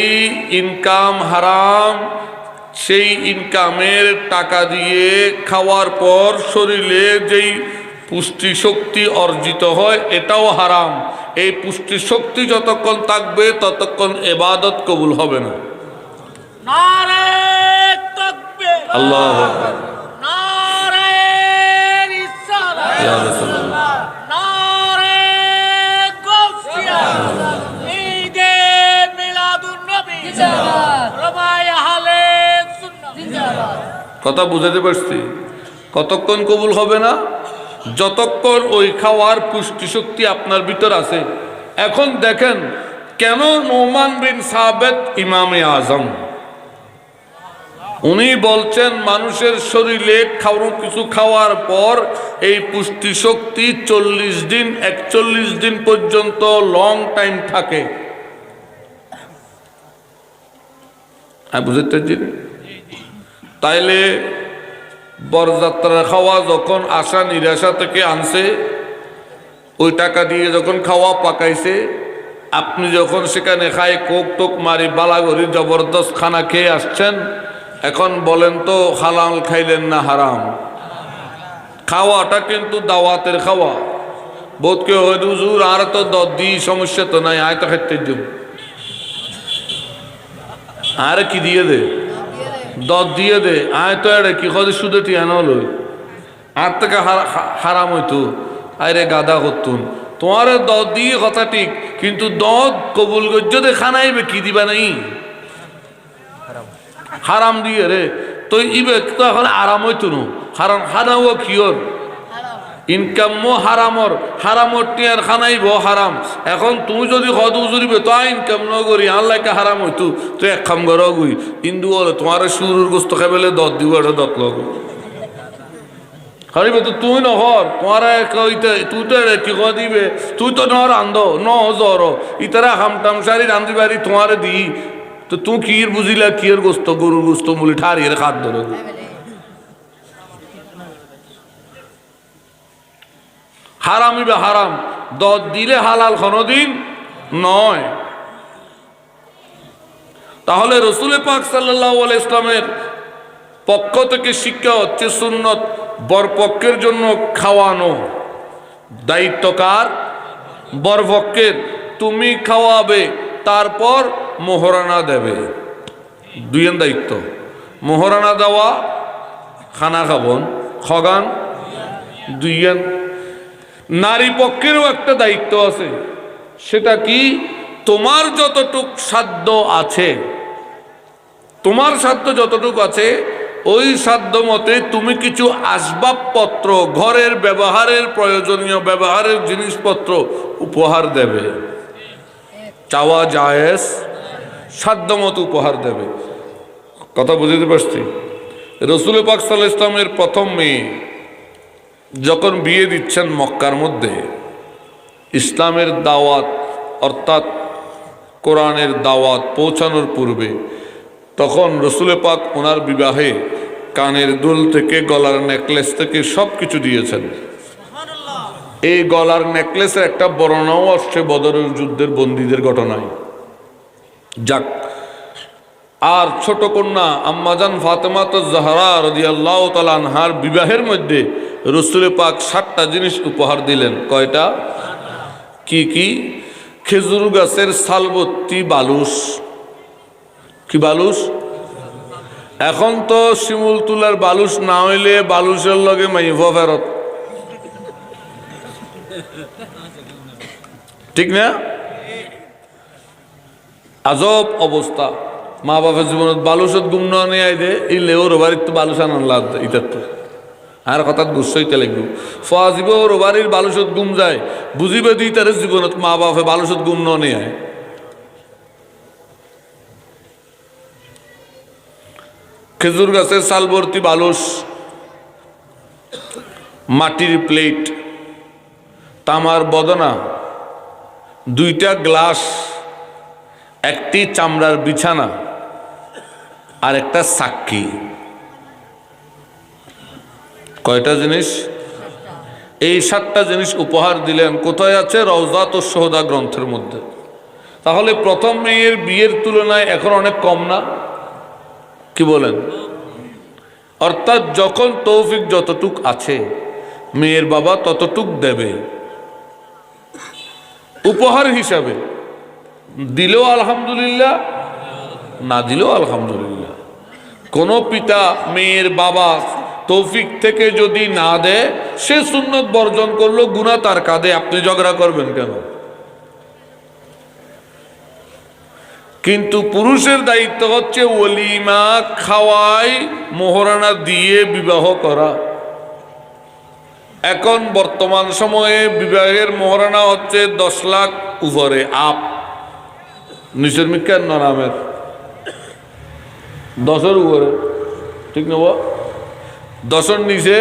ইনকাম হারাম সেই ইনকামের টাকা দিয়ে খাওয়ার পর শরীরে যেই পুষ্টি শক্তি অর্জিত হয় এটাও হারাম। এই পুষ্টি শক্তি যতক্ষণ থাকবে ততক্ষণ ইবাদত কবুল হবে না। নারে তাকবীর, আল্লাহু আকবার, নারে রিসালাত, ইয়া রাসূলুল্লাহ, নারে গাউসিয়া, ঈদে মিলাদুন নবী জিন্দাবাদ, ওলামায়ে আহলে সুন্নাহ জিন্দাবাদ। কথা বুঝাতে পারছি? কতক্ষণ কবুল হবে না? যতক্ষণ ওই খাওয়ার পুষ্টি শক্তি আপনার ভিতর আছে। এখন দেখেন কেন নোমান বিন সাবেত ইমামে আজম উনি বলছেন মানুষের শরীরে কিছু খাওয়ার পর এই পুষ্টি শক্তি 40 দিন 41 দিন পর্যন্ত লং টাইম থাকে। বুঝতে পারছি? তাইলে বরযাত্রার খাওয়া যখন আশা নিরাশা থেকে আনছে, ওই টাকা দিয়ে যখন খাওয়া পাকাইছে, আপনি যখন সেখানে খাই কোক টোক মারি বালাগরি জবরদস্ত খানা খেয়ে আসছেন, এখন বলেন তো হালাল খাইলেন না হারাম? খাওয়াটা কিন্তু দাওয়াতের খাওয়া। বোধ কেউ হয়তো হুজুর আর তো দি সমস্যা তো নাই, আয় তো খাইতে দিব, আর কি দিয়ে দে দিয়ে দে, আয় তো এড়ে কি খোঁজে শুধু টিয়ানো লই আর থেকে হারাম হইতো। আরে গাদা করতুন তোমার দিয়ে কথা ঠিক, কিন্তু কবুল গজ্জতে খানাইবে কি দিবা নাই হারাম দিয়ে রে। তো ইবে তো এখন আরাম হইতো না, হারাম খানাও কিয়র ইনকামও হারামর, হারামর টিয়ার খানাইব হারাম। এখন তুমি যদি হদ উজুরিবে তো ইনকাম ন করি আল্লাহকে হারাম হইতো, তো এক খাম ঘর গুই হিন্দু বলে তোমার শুরুর গোস্ত খাই পেলে দিব, এটা দত লগ হারিবে তো তুই নহর তোমার তুই তো কি দিবে, তুই তো নহর আন্ধ ন জ্বর ইতারা হামটাম সারি রান্ধি বাড়ি তোমারে দি, তো তুই কির বুঝিলা কিয়ের গোস্ত গরুর গোস্ত মুলি ঠারিয়ে খাদ ধরে। হারামিবে হারাম, দিলে হালাল কোনদিন নয়। তাহলে রসুল পাক সাল্লাল্লাহু আলাইহি ইসলামের পক্ষ থেকে শিক্ষা হচ্ছে সুন্নত বরপক্ষের জন্য খাওয়ানো। দায়িত্ব কার? বরপক্ষের। তুমি খাওয়াবে, তারপর মোহরানা দেবে। দুইয়ের দায়িত্ব, মোহরানা দেওয়া, খানা খাবন খগান দুইয়ের। নারী পক্ষেরও একটা দায়িত্ব আছে, সেটা কি? তোমার যতটুক সাধ্য আছে, তোমার সাধ্য যতটুক আছে ওই সাধ্য মতে তুমি কিছু আসবাবপত্র, ঘরের ব্যবহারের প্রয়োজনীয় ব্যবহারের জিনিসপত্র উপহার দেবে। চাওয়া জায়েজ, সাধ্য মতো উপহার দেবে। কথা বুঝতে পারছি? রসুল পাক সাল্লাল্লাহু আলাইহি ওয়াসাল্লামের প্রথম মেয়ে যখন বিয়ে দিচ্ছেন মক্কার মধ্যে, ইসলামের দাওয়াত অর্থাৎ কোরআনের দাওয়াত পৌঁছানোর পূর্বে, তখন রসুল পাক ওনার বিবাহে কানের দুল থেকে গলার নেকলেস থেকে সব কিছু দিয়েছেন। এই গলার নেকলেসের একটা বর্ণনাও আসছে বদরের যুদ্ধের বন্দীদের ঘটনায়। যাক, আর ছোট কন্যা আম্মাজান ফাতেমা জাহরা রাদিয়াল্লাহু তাআলা আনহার বিবাহের মধ্যে রাসূল পাক 7টা জিনিস উপহার দিলেন। কয়টা? কি কি? খেজুর গাছের সালবত্তি বালুস। কি বালুস? এখন তো শিমুল তুলার বালুস না হইলে বালুসের লগে মাইফ ফেরত, ঠিক না? আজব অবস্থা। মা বাপের জীবনত বালুসত গুম না নিয়ে দে এই লেওর বাড়ির তো বালুস আনান লাভ ইটার তো আর কথা গুসাইতে লাগবে। ফাজিব ওর বাড়ির বালুসত গুম যায় বুঝিবে দিই তার জীবনত মা বাপে বালুসত গুম না নিয়ে আয়। খেজুর গাছের সালবর্তী বালুস, মাটির প্লেট, তামার বদনা, 2টা গ্লাস, একটি চামড়ার বিছানা আর একটা সাক্ষী। কয়টা জিনিস? এই 7টা জিনিস উপহার দিলেন। কোথায় আছে? রওজাতুস শুহাদা গ্রন্থের মধ্যে। তাহলে প্রথম মেয়ের বিয়ের তুলনায় এখন অনেক কম না? কি বলেন? অর্থাৎ যখন তৌফিক যতটুক আছে মেয়ের বাবা ততটুক দেবে উপহার হিসাবে। দিলেও আলহামদুলিল্লাহ, না দিলেও আলহামদুলিল্লাহ। কোন পিতা মেয়ের বাবা তৌফিক থেকে যদি না দেয় সে সুন্নত বর্জন করলো, গুনাহ তার কাঁধে, আপনি ঝগড়া করবেন কেন? কিন্তু পুরুষের দায়িত্ব হচ্ছে ওলিমা খাওয়াই মোহরানা দিয়ে বিবাহ করা। এখন বর্তমান সময়ে বিবাহের মোহরানা হচ্ছে 10 লাখ উপরে আপ, নিচের মিকার নামের 10-এর উপরে, ঠিক না? 10-এর নিচে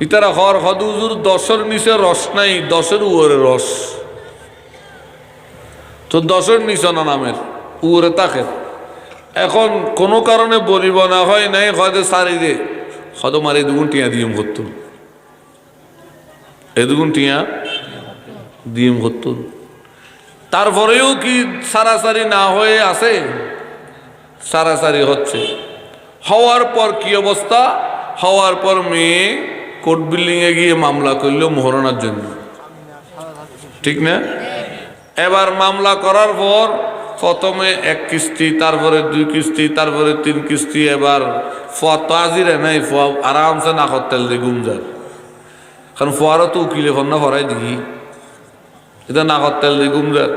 ইতারা হর হদুজুর 10-এর নিচে রস নাই, 10-এর উপরে রস। তো 10-এর নিচে না নামের উপরে থাকে। এখন কোনো কারণে বলিব না হয় নাই, হয়তো সারি দে হদ মারি 2 গুণ টিয়া দিম করত, এ 2 গুণ টিয়া দিম করত। তারপরেও কি সারাসারি না হয়ে আছে? সারাসারি হচ্ছে। হওয়ার পর কি অবস্থা? হওয়ার পর মেয়ে কোর্ট বিল্ডিংয়ে গিয়ে মামলা করল মোহরানার জন্য, ঠিক না? এবার মামলা করার পর প্রথমে 1 কিস্তি, তারপরে 2 কিস্তি, তারপরে 3 কিস্তি। এবার ফুয়া তো আজিরে নাই, ফুয়া আরামসে নাকত তেল দিয়ে ঘুম যায়। কারণ ফুয়ারও তো উকিলে ফন্না ফরাই দিঘি, এটা নাকত তেল দিয়ে ঘুম যায়।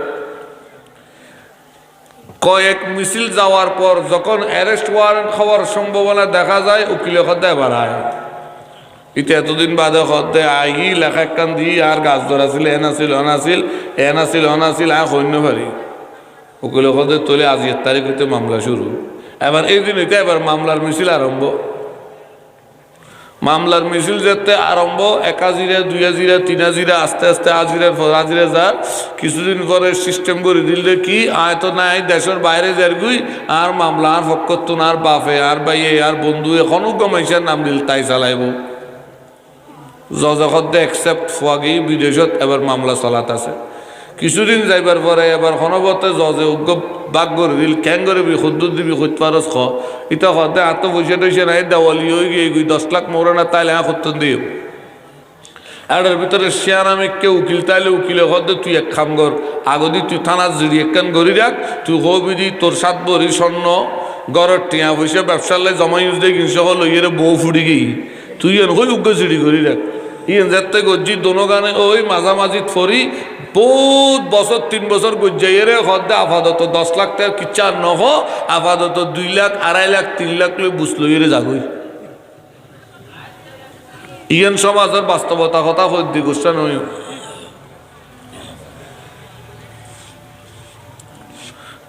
কয়েক মিছিল যাওয়ার পর যখন অ্যারেস্ট ওয়ারেন্ট হওয়ার সম্ভাবনা দেখা যায়, উকিলে খদ্দে বাড়ায়। এটা এতদিন বাদে খদ্দে আই লেখা একখান দিই আর গাছ ধরা ছিল, N Aseel on Aseel, N Aseel on আসিল, আর সৈন্য পারি উকিলে খদ্দে তোলে আজ 1 তারিখ হইতে মামলা শুরু। এবার এই দিন হইতে এবার মামলার মিছিল আরম্ভ। মামলার মিছিল যেতে আরম্ভ, 1 হাজিরা 2 হাজিরা 3 হাজিরা, আস্তে আস্তে হাজিরার পর হাজিরা যার। কিছুদিন পরে সিস্টেম করে দিলে কি আয় তো নাই দেশের বাইরে যারগুই আর মামলা আর ফক্কতুন আর বাপে আর বাইয়ে আর বন্ধু এখনো গমাইশার নাম দিল তাই চালাইব। জজখদ্দে একসেপ্ট ফুয়াগি বিদেশত এবার মামলা চলাত আছে। কিছুদিন যাইবার পরে এবার হনবতে জজে উগ্র বাক করে দিল, ক্যাং করে খুদ্দুর দিবি খুঁজ পারস খ ইটা খদে এত পয়সা টয়সা নাই, দেওয়ালি হয়ে গিয়ে 10 লাখ মোরানা তাইলে হ্যাঁ সত্তর দিও। এটার ভিতরে শেয়ার আমি কেউ উকিল তাইলে উকিলে খদে তুই 1 কাম কর, আগদি তুই থানার জুড়ি একখান গড়ি রাখ, তুই হবি দি তোর 7 ভরি স্বর্ণ গড়ের টিয়া পয়সা ব্যবসার লাই জমা ইউজ দিয়ে কিনছে হল ইয়ে বউ ফুড়ি গিয়ে তুই এন হই উগ্র জুড়ি করি রাখ। ইন যাতে গজ্জি দোনো গানে ওই মাঝামাঝি ফরি বহুত বছর 3 বছর গজ্জাইরে হদে আপাতত 10 লাখ টাকার কিচ্ছা নহ, আপাতত 2 লাখ 2.5 লাখ 3 লাখ লই বুঝ লইরে যাগই। ইয়েন সমাজের বাস্তবতা কথা হদ্দি গোষ্ঠা নই।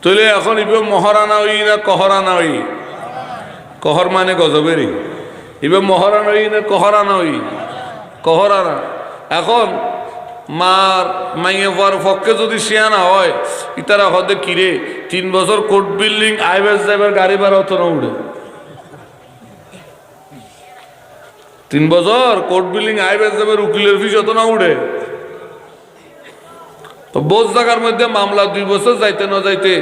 তাহলে এখন ইবে মহারানা হই না কহরানা হই? কহর মানে গজবেরই। ইবে মহারানা হই না কহরানা হই? কহরানা। এখন মার মাইয়ে হওয়ার পক্ষে যদি শিয়ানা হয় ইতারা হদে কিরে 3 বছর কোর্ট বিল্ডিং আইবেস যাইবার গাড়ি ভাড়া হতো না উঠে 3 বছর কোর্ট বিলিং আইবে যাবে, উকিলের ফিস অত না উঠে। তো বোঝ জায়গার মধ্যে মামলা 2 বছর যাইতে না যাইতে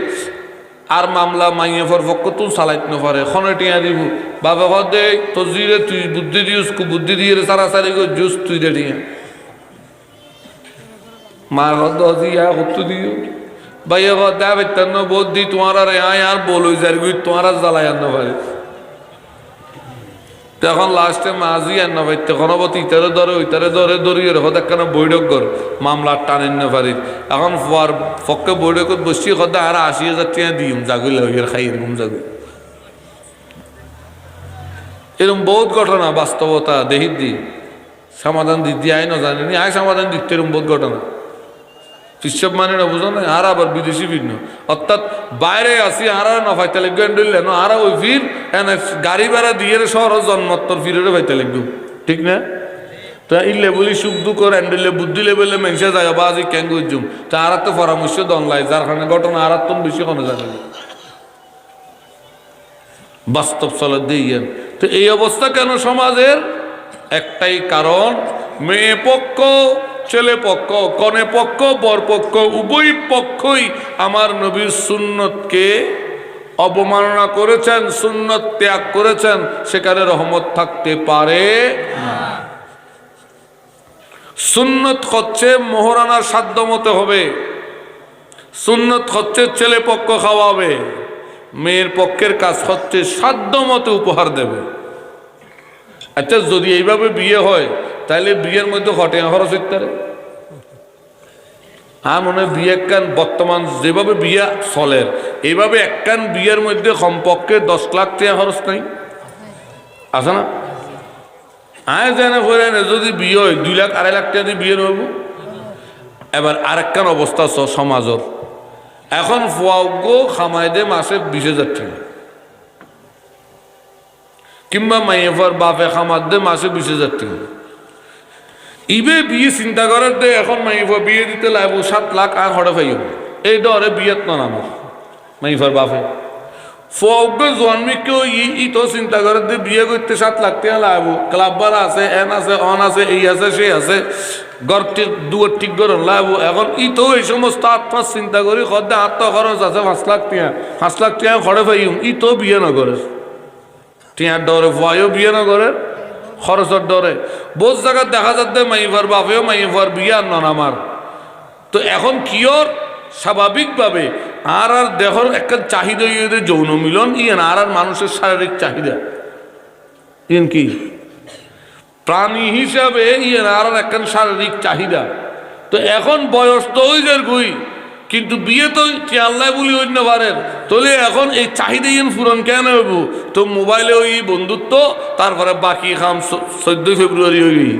আর মামলা মাইয়ে ফর পক্ষ তুই চালাইতে না পারে, খনে টিয়া দিব বাবা ঘর দে তো জিরে তুই বুদ্ধি দিস, বুদ্ধি দিয়ে সারা সারি জুস তুই দে টিয়া মার ঘর দিয়া হতো দিও ভাইয়া ঘর দেয়া বেতন বোধ দি তোমার আর আর বলো যার গুই তোমার আর জ্বালাই আনতে পারে। তখন লাস্টে মাঝি আর না ভাই তখন অবত ইতারে ধরে ওইতারে ধরে ধরিয়ে রেখো একখানা বৈঠক কর মামলা টানেন না পারি। এখন পক্ষে বৈঠকত বসছি কথা আর 80,000 টাকা দিম জাগুলে হইয়ার খাই এরকম জাগুই। এরকম বহুত ঘটনা বাস্তবতা দেখির দি সমাধান দিদি আয় না জানেনি আয় সমাধান দিতে এরকম বহুত ঘটনা ফিসব মানে না বুঝো না। আর আবার বিদেশি ভিন্ন অর্থাৎ বাইরে আসি আর না ফাইতে লাগবে এন্ডলে না আর ওই ফির এনে গাড়ি ভাড়া দিয়ে শহর জন্মত্তর ফিরে ফাইতে লাগবে, ঠিক না? তো ইলে বলি সুখ দুঃখ এন্ডলে বুদ্ধি লেবেলে মেনসে যায় বা আজি ক্যাং গুজুম তা আর তো পরামর্শ দনলাই যার কারণে ঘটনা আর তো বেশি কোনো জানে বাস্তব চলে দিয়ে। তো এই অবস্থা কেন সমাজের? একটাই কারণ, মেয়ে পক্ষ ছেলে পক্ষ কনে পক্ষ বর পক্ষ উভয় পক্ষই আমার নবীর সুন্নতকে অবমাননা করেছেন, সুন্নত ত্যাগ করেছেন, সেখানে রহমত থাকতে পারে না। সুন্নত হচ্ছে মোহরানার সাধ্য মতো হবে, সুন্নত হচ্ছে ছেলে পক্ষ খাওয়াবে, মেয়ের পক্ষের কাজ হচ্ছে সাধ্য মতো উপহার দেবে। আচ্ছা যদি এইভাবে বিয়ে হয় তাহলে বিয়ের মধ্যে ঘটে খরচ হইতে পারে। আর মনে হয় বিয়ে একখান বর্তমান যেভাবে বিয়ে চলে এইভাবে একখান বিয়ের মধ্যে কমপক্ষে 10 লাখ টাকা খরচ নাই আছে না? আয় জানে ভরে না যদি বিয়ে হয় 2 লাখ 2.5 লাখ টাকা দিয়ে বিয়ে হইব। এবার আরেকখান অবস্থা সমাজের এখন ফুয়াগ্য খামাই দে মাসে 20,000 টাকা কিংবা মাইয়েফার বাপে খামার দে মাসে 20,000 টাকা। ইবে বিয়ে চিন্তা করার দে এখন মাইফা বিয়ে দিতে লাগবো 7 লাখ আর হড়ে পাইব এই ডরে বিয়েত না নাম মাইফার বাপে ফগ্য জন্মিকেও ই তো চিন্তা করার দে বিয়ে করতে 7 লাখ টাকা লাগবো। ক্লাববার আছে এন আছে অন আছে এই আছে সে আছে ঘর দুয়ার ঠিক করে লাগবো। এখন ই তো এই সমস্ত আত্মার চিন্তা করি খদ্দে আত্মা খরচ আছে 5 লাখ টাকা 5 লাখ টাকা হড়ে পাইম ই তো বিয়ে না করে টিয়ার ডরে ভয়ও বিয়ে না করে খরচের ডরে বোঝ জায়গা দেখা যাচ্ছে মাইফার বাপেও মাইফার বিয়ে আর নন আমার। তো এখন কিয়র স্বাভাবিকভাবে আর দেহর একটা চাহিদা ইয়ে যৌন মিলন ইয়েন আর মানুষের শারীরিক চাহিদা ইয়েন কি প্রাণী হিসাবে ইয়েন আর একখান শারীরিক চাহিদা। তো এখন বয়স তো ওই যার গুই কিন্তু বিয়ে তো আল্লাহ বলি অন্য পারেন তাহলে এখন এই চাহিদা ইয়েন পূরণ কেন হইব? তো মোবাইলে ওই বন্ধুত্ব তারপরে বাকি খাম 14 ফেব্রুয়ারি হয়ে গই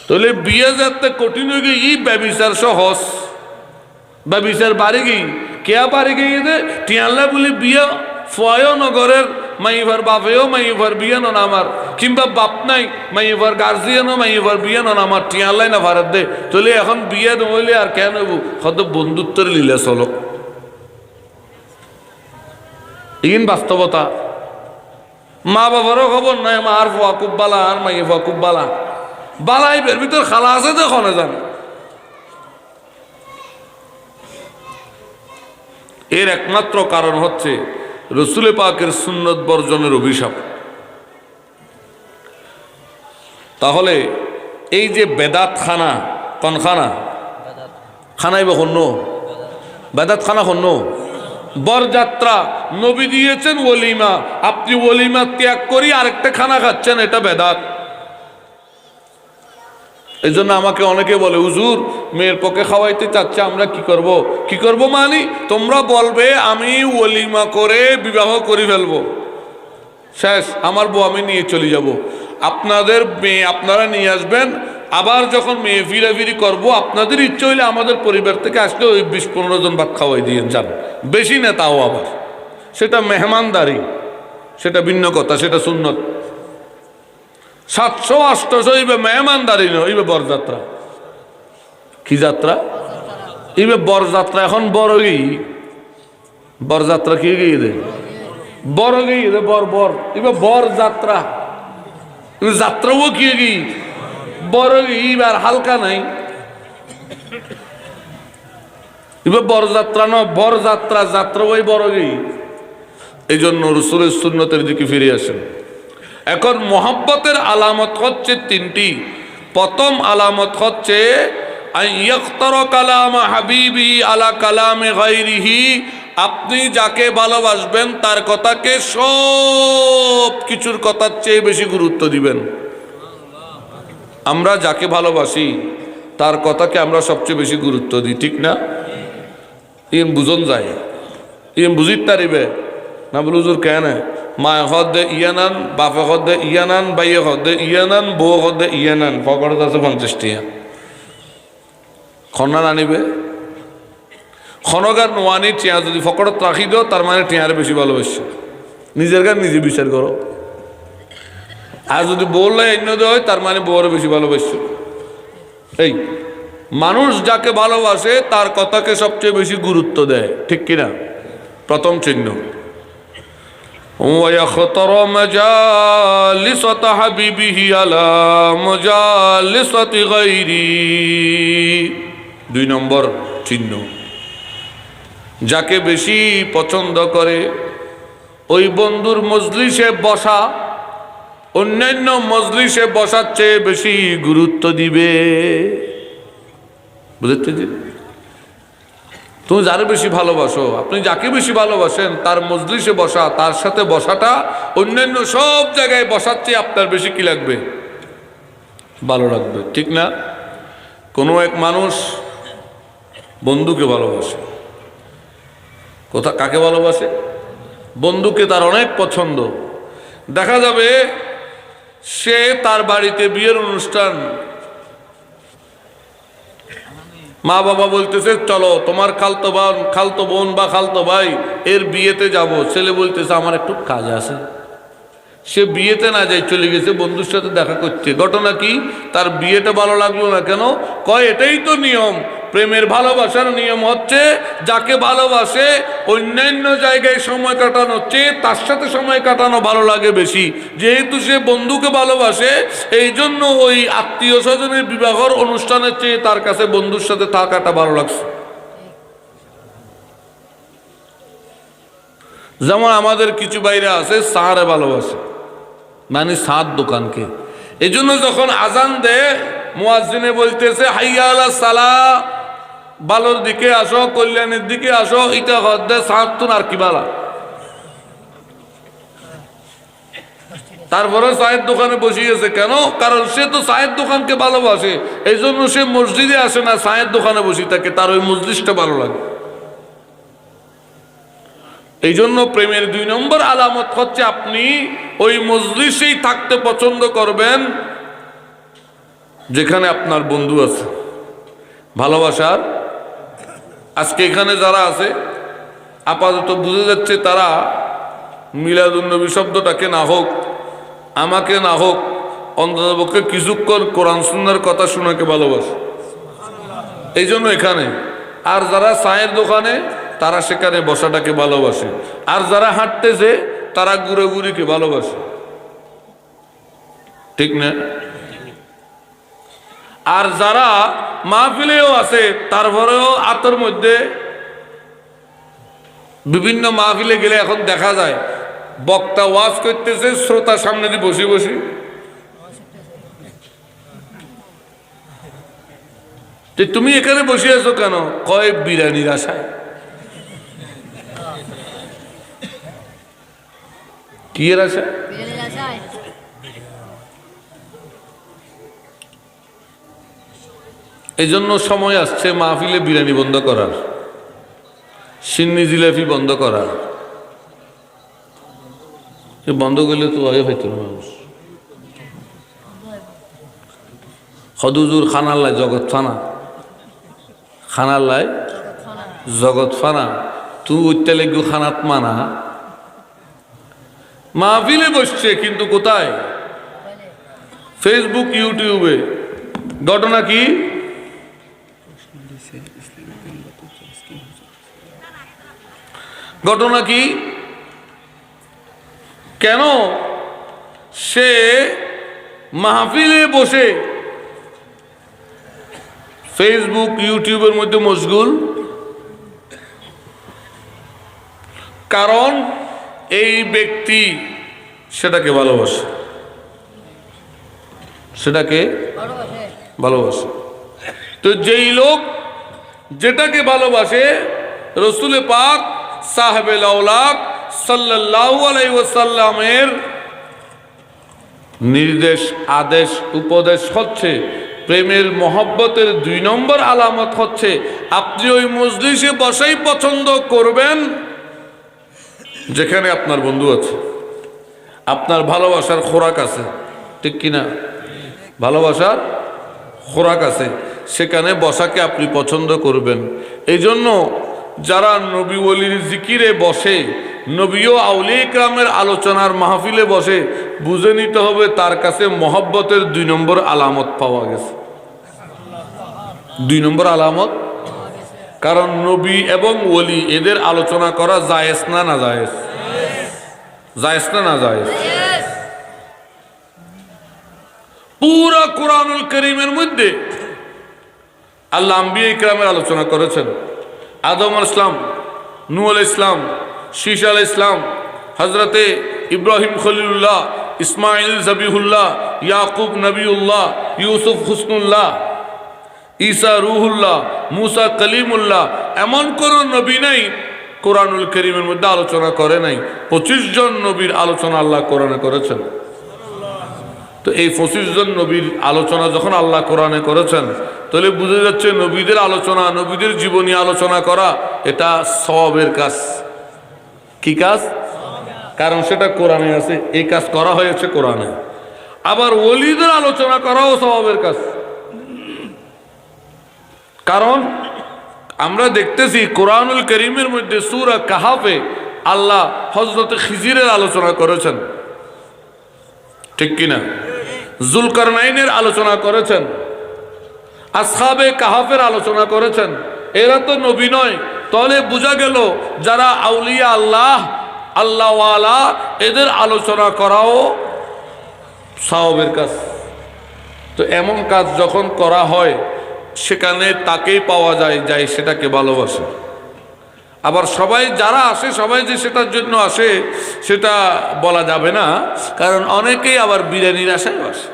তাহলে বিয়ে যাতে কঠিন হয়ে গই ই ব্যবিচার সহজ ব্যবিচার বাড়ি গই কেয়া বাড়ি গই টিয়াল্লা বলি বিয়ে ফয় নগরের মাইভার বাপেও মাইভার বিয়ে নন আমার কিংবা বাপ নাই মাইভার গার্জিয়ানও মাইভার বিয়ে নন আমার টিয়াল্লাই না ভারত দে তাহলে এখন বিয়ে নহইলে আর কেন হইব হয়তো বন্ধুত্বের লীলা চলো ইন বাস্তবতা। মা বাবারও খবর নাই আমার ফুয়া খুব বালা আর মাইয়ে ফুয়া খুব বালা বালাই বের ভিতর খালা আছে তো খনে জানে। এর একমাত্র কারণ হচ্ছে রসুলে পাকের সুন্নত বর্জনের অভিশাপ। তাহলে এই যে বেদাত খানা কোন খানা খানাই বা হন্য বেদাত খানা হন্য বরযাত্রা নবী দিয়েছেন ওলিমা আপনি ওলিমা ত্যাগ করি আরেকটা খানা খাচ্ছেন এটা বেদাত। এই জন্য আমাকে অনেকে বলে হুজুর মেয়ের পক্ষে খাওয়াইতে চাচ্ছে আমরা কি করব মানি তোমরা বলবে আমি ওলিমা করে বিবাহ করে ফেলবো শেষ আমার বউ আমি নিয়ে চলে যাব আপনাদের মেয়ে আপনারা নিয়ে আসবেন আবার যখন মেয়ে ফিরাফিরি করবো আপনাদের ইচ্ছে হইলে আমাদের পরিবার থেকে আসলে ওই 20-15 জন ভাত খাওয়াই দিয়ে যান বেশি না তাও আবার সেটা মেহমানদারি সেটা ভিন্ন কথা সেটা সুন্নত 700-800 ইবে মেহমানদারি নয় ইবে বরযাত্রা কি যাত্রা ইবে বরযাত্রা এখন বড়ই বরযাত্রা কি গিয়ে দে বড় গেই বর বর এবার বর যাত্রা যাত্রাও কি গি বড় গেইবার হালকা নাই এবার বর যাত্রা ন বর যাত্রা যাত্রা ওই বড় গেই। এই জন্য রসুলের সুন্নতের দিকে ফিরে আসেন। এখন মোহাব্বতের আলামত হচ্ছে তিনটি। প্রথম আলামত হচ্ছে কালাম হাবিবি আলা কালামে গায়রিহি, আপনি যাকে ভালোবাসবেন তার কথাকে সব কিছুর কথার চেয়ে বেশি গুরুত্ব দিবেন। আমরা যাকে ভালোবাসি তার কথাকে আমরা সবচেয়ে বেশি গুরুত্ব দিই, ঠিক না? ইম বুঝন যায়, ইম বুঝিত তারিবে না বলে হুজুর কেন মায়ে হদে ইয়ানান, বাপে হদে ইয়ানান, বাইয়ে হদে ইয়ানান, বউ হদে ইয়ানান, পকেটে আছে 50 টাকা খন্না আনিবে খনগার নোয়ানি টিয়া যদি ফকটত রাখি দিও তার মানে টিয়ারে বেশি ভালোবাসছে। নিজের গান নিজে বিচার করো। আর যদি বললে অন্য দেয় তার মানে বউরে বেশি ভালোবাসছে। এই মানুষ যাকে ভালোবাসে তার কথাকে সবচেয়ে বেশি গুরুত্ব দেয়, ঠিক কিনা? প্রথম চিহ্ন। ويخطر مجالسة حبيبه على مجالسة غيره। 2 নম্বর চিহ্ন, যাকে বেশি পছন্দ করে ওই বন্ধুর মজলিসে বসা অন্যান্য মজলিসে বসার চেয়ে বেশি গুরুত্ব দিবে। বুঝতে? তুমি যারে বেশি ভালোবাসো, আপনি যাকে বেশি ভালোবাসেন তার মজলিসে বসা, তার সাথে বসাটা অন্যান্য সব জায়গায় বসার চেয়ে আপনার বেশি কি লাগবে? ভালো লাগবে, ঠিক না? কোনো এক মানুষ বন্ধুকে ভালোবাসে। কাকে ভালোবাসে? বন্ধুকে তার অনেক পছন্দ। দেখা যাবে সে তার বাড়িতে বিয়ের অনুষ্ঠান, মা বাবা বলতেছে চলো তোমার খালতো বোন বা খালতো ভাই এর বিয়েতে যাব। ছেলে বলতেছে আমার একটু কাজ আছে। সে বিয়েতে না যাই চলে গেছে বন্ধুর সাথে দেখা করতে। ঘটনা কি? তার বিয়েটা ভালো লাগলো না কেন? কয় এটাই তো নিয়ম। প্রেমের ভালোবাসার নিয়ম হচ্ছে যাকে ভালোবাসে অন্যান্য জায়গায় সময় কাটানোর চেয়ে তার সাথে সময় কাটানো ভালো লাগে বেশি। যেহেতু সে বন্ধুকে ভালোবাসে এই জন্য ওই আত্মীয় স্বজনের বিবাহের অনুষ্ঠানের চেয়ে তার কাছে বন্ধুর সাথে থাকাটা ভালো লাগছে। যেমন আমাদের কিছু বাইরে আছে সারে ভালোবাসে, মানে সাত দোকানকে। এই জন্য যখন আজান দেয় মুয়াজ্জিনে বলতেছে হাইয়া আলা সালাহ, ভালোর দিকে আসো, কল্যাণের দিকে আসো। এটা হদ্দে সাত তুন আর কি বালা। তারপরে চায়ের দোকানে বসিয়েছে কেন? কারণ সে তো চায়ের দোকানকে ভালোবাসে, এই জন্য সে মসজিদে আসে না, চায়ের দোকানে বসে থাকে, তার ওই মজলিসটা ভালো লাগে। এই জন্য প্রেমের 2 নম্বর আলামত হচ্ছে আপনি ওই মজলিসেই থাকতে পছন্দ করবেন যেখানে আপনার বন্ধু আছে। ভালোবাসার আজকে এখানে যারা আছে আপাতত বুঝে যাচ্ছে তারা মিলাদুন্নবী শব্দটাকে না হোক, আমাকে না হোক, অন্ততপক্ষে কিছুক্ষণ কোরআন সুন্নাহর কথা শোনাকে ভালোবাসে, এই জন্য এখানে। আর যারা চায়ের দোকানে তারা সেখানে বসাটাকে ভালোবাসে। আর যারা হাঁটতেছে তারা ঘুরে ভালোবাসে, ঠিক না? আর যারা মাহফিলেও আছে তারপরেও আতর মধ্যে বিভিন্ন মাহফিলে গেলে এখন দেখা যায় বক্তা ওয়াজ করতেছে, শ্রোতার সামনে দিয়ে বসে তুমি এখানে বসে আছো কেন? কয় বিরিয়ানির আশায়। কি এর আশায়? এই জন্য সময় আসছে মাহফিলে বিরিয়ানি বন্ধ করার, সিন্নি জিলাপি বন্ধ করার। বন্ধ করলে তো আগে হইতো না মানুষ। হদুজুর খানার লাই জগৎ ফানা, খানার লাই জগৎ ফানা, তুই উঠতে লেগু খানাত মানা। মাহফিলে বসছে কিন্তু কোথায়? ফেসবুক ইউটিউবে। ঘটনা কি? ঘটনা কি? কেন? সে মাহফিলে বসে ফেসবুক ইউটিউবের মধ্যে মশগুল, কারণ এই ব্যক্তি সেটাকে ভালোবাসে, সেটাকে ভালোবাসে। তো যেই লোক যেটাকে ভালোবাসে, রসুল পাক সাহেবে লাউলাক সাল্লাল্লাহু আলাইহি ওয়াসাল্লামের নির্দেশ, আদেশ, উপদেশ হচ্ছে, প্রেমের মহব্বতের 2 নম্বর আলামত হচ্ছে আপনি ওই মজলিসে বসাই পছন্দ করবেন যেখানে আপনার বন্ধু আছে, আপনার ভালোবাসার খোরাক আছে, ঠিক কিনা? ভালোবাসার খোরাক আছে, সেখানে বসাকে আপনি পছন্দ করবেন। এই জন্য যারা নবী ওলির জিকিরে বসে, নবী ও আউলিয়া ইকরামের আলোচনার মাহফিলে বসে, বুঝে নিতে হবে তার কাছে মহব্বতের 2 নম্বর আলামত পাওয়া গেছে। 2 নম্বর আলামত, কারণ নবী এবং ওলি এদের আলোচনা করা জায়েজ না? না জায়েজ? জায়েজ না? না জায়েজ? পুরা কোরআনুল কারীমের মধ্যে আল্লাহ আম্বিয়া ইকরামের আলোচনা করেছেন। আদম আলাইহিস সালাম, নূহ আলাইহিস সালাম, শীশ আলাইহিস সালাম, হযরতে ইব্রাহিম খলিলুল্লাহ, ইসমাইল জবিহুল্লাহ, ইয়াকুব নবিউল্লাহ, ইউসুফ হুসনুল্লাহ, ঈসা রুহুল্লাহ, মুসা কলিমুল্লাহ, এমন কোন নবী নাই কোরআনুল কারীমের মধ্যে আলোচনা করে নাই। 25 জন নবীর আলোচনা আল্লাহ কোরআনে করেছেন। তো এই 25 জন নবীর আলোচনা যখন আল্লাহ কোরআনে করেছেন, তাহলে বুঝে যাচ্ছে নবীদের আলোচনা, নবীদের জীবনী আলোচনা করা এটা সওয়াবের কাজ। কি কাজ? কারণ সেটা কোরআনে আছে, এই কাজ করা হয়েছে কোরআনে। আবার ওলিদের আলোচনা করাও সওয়াবের কাজ, কারণ আমরা দেখতেছি কোরআনুল কারীমের মধ্যে সূরা কাহাফে আল্লাহ হযরত খিজিরের আলোচনা করেছেন, ঠিক কিনা? জুলকারনাইনের আলোচনা করেছেন, আসহাবে কাহাফের আলোচনা করেছেন। এরা তো নবী নয়, তাহলে বোঝা গেল যারা আউলিয়া আল্লাহ, আল্লাহওয়ালা, এদের আলোচনা করাও সওয়াবের কাজ। তো এমন কাজ যখন করা হয় সেখানে তাকেই পাওয়া যায় যাই সেটাকে ভালোবাসে। আবার সবাই যারা আসে, সবাই যে সেটার জন্য আসে সেটা বলা যাবে না, কারণ অনেকেই আবার বিরিয়ানির আশায় আসে।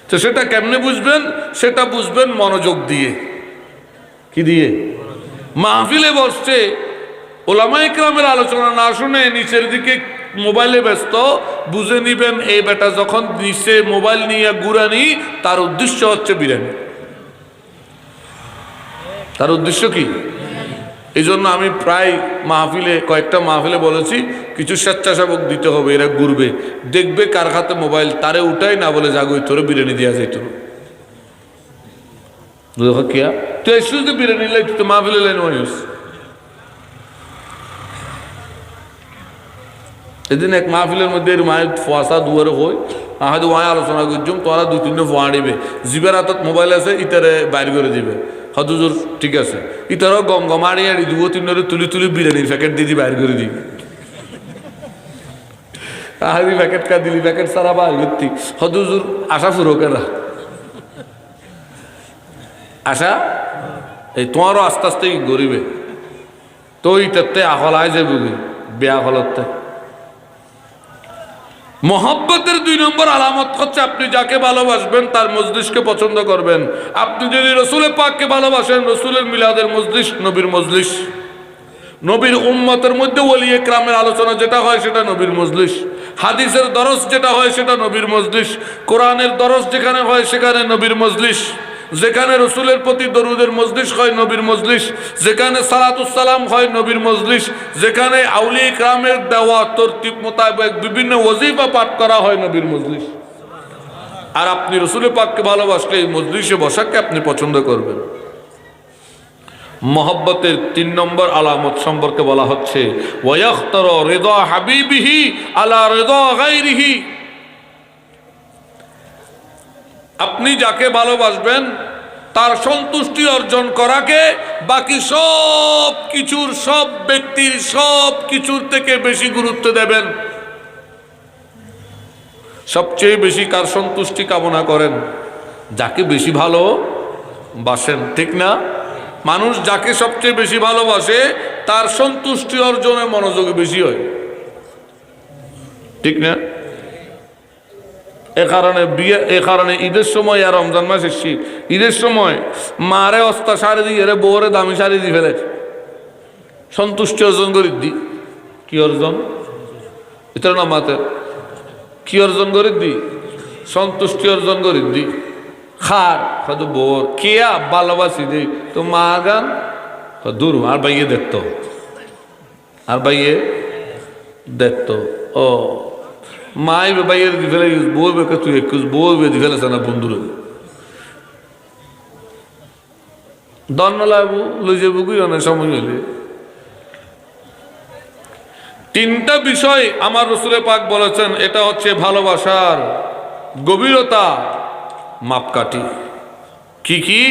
তো সেটা কেমনে বুঝবেন? সেটা বুঝবেন মনোযোগ দিয়ে। কি দিয়ে? মাহফিলে বসছে, ওলামা ইকরামের আলোচনা না শুনে নিচের দিকে মোবাইলে ব্যস্ত, বুঝে নিবেন এই বেটা যখন নিচে মোবাইল নিয়ে ঘুরানি, তার উদ্দেশ্য হচ্ছে বিরিয়ানি। তার উদ্দেশ্য কি? এই জন্য আমি প্রায় মাহফিলে, কয়েকটা মাহফিলে বলেছি কিছু স্বেচ্ছাসেবক দিতে হবে, এরা ঘুরবে, দেখবে কার হাতে মোবাইল, তারে উঠাই না বলে জাগই তোরে বিরিয়ানি দেওয়া যাইত। কিয়া তুই এসে তো বিরিয়ানি লাই, তুই তো মাহফিলে লাইন হইস। এদিন এক মাহফিলের মধ্যে মায়ের ফোয়াশা দুয়ারে হই, হয়তো ওয়াই আলোচনা করছুম, তোরা 2-3 ফোয়া দিবে, জিবের হাতত মোবাইল আছে, ইতারে বাইর করে দিবে। হজুর ঠিক আছে, ইতারও গম গম আড়ি আড়ি 2-3 তুলি তুলি বিরিয়ানির প্যাকেট দিয়ে বাইর করে দিই। আহারি প্যাকেট কা দিলি, প্যাকেট সারা বাইর করতি। হজুর আশা ফুরো কেনা আশা, এই তোমারও আস্তে আস্তে গরিবে তো ইটাতে আহলায় যাবে বেয়া হলতে। মহব্বতের 2 নম্বর আলামত হচ্ছে আপনি যাকে ভালোবাসবেন তার মজলিসকে পছন্দ করবেন। আপনি যদি রসুল পাককে ভালোবাসেন, রসুলের মিলাদের মজলিস নবীর মজলিস, নবীর উম্মতের মধ্যে ওলি ইকরামের আলোচনা যেটা হয় সেটা নবীর মজলিস, হাদিসের দরস যেটা হয় সেটা নবীর মজলিস, কোরআনের দরস যেখানে হয় সেখানে নবীর মজলিস, যেখানে রসুলের প্রতি দরুদের মজলিস হয় নবীর মজলিস, যেখানে সালাতুস সালাম হয় নবীর মজলিস, যেখানে আউলিয়া ইকরামের দেওয়া তরতিব মোতাবেক বিভিন্ন ওয়াজিফা পাঠ করা হয় নবীর মজলিস। আর আপনি রসুল পাককে ভালোবাসলে এই মজলিসে বসাকে আপনি পছন্দ করবেন। মহব্বতের 3 নম্বর আলামত সম্পর্কে বলা হচ্ছে ওয়ায়াখতারু রিদা হাবিবিহি আলা রিদা গায়রিহি। আপনি যাকে ভালোবাসবেন তার সন্তুষ্টি অর্জন করাকে বাকি সব কিছুর, সব ব্যক্তির, সব কিছুর থেকে বেশি গুরুত্ব দেবেন। সবচেয়ে বেশি কার সন্তুষ্টি কামনা করেন? যাকে বেশি ভালোবাসেন, ঠিক না? মানুষ যাকে সবচেয়ে বেশি ভালোবাসে তার সন্তুষ্টি অর্জনে মনোযোগী বেশি হয়, ঠিক না? এ কারণে ঈদের সময় আর রমজান মাস এসছি, ঈদের সময় মারে অস্তা শাড়ি দিয়ে বউরে দামি শাড়ি দিয়ে ফেলে সন্তুষ্টি অর্জন করি দি। কি অর্জন? এটা না মাতে কি অর্জন করি দি? সন্তুষ্টি অর্জন করি দি। খার হয়তো বোর কেয়া ভালোবাসি দি তো মা গান দূর আর বাইয়ে দেখতো, আর বাইয়ে দেখতো। ও মাই বাইয়ে দি ফেলে বউ বেকে তুই একুশ বউ বেদি ফেলেছে না বন্ধুরে দন্ন লাগবো লই যাবো কি অনেক সময় হলে। তিনটা বিষয় আমার রসুলে পাক বলেছেন, এটা হচ্ছে ভালোবাসার গভীরতা মাপকাঠি। কি কি?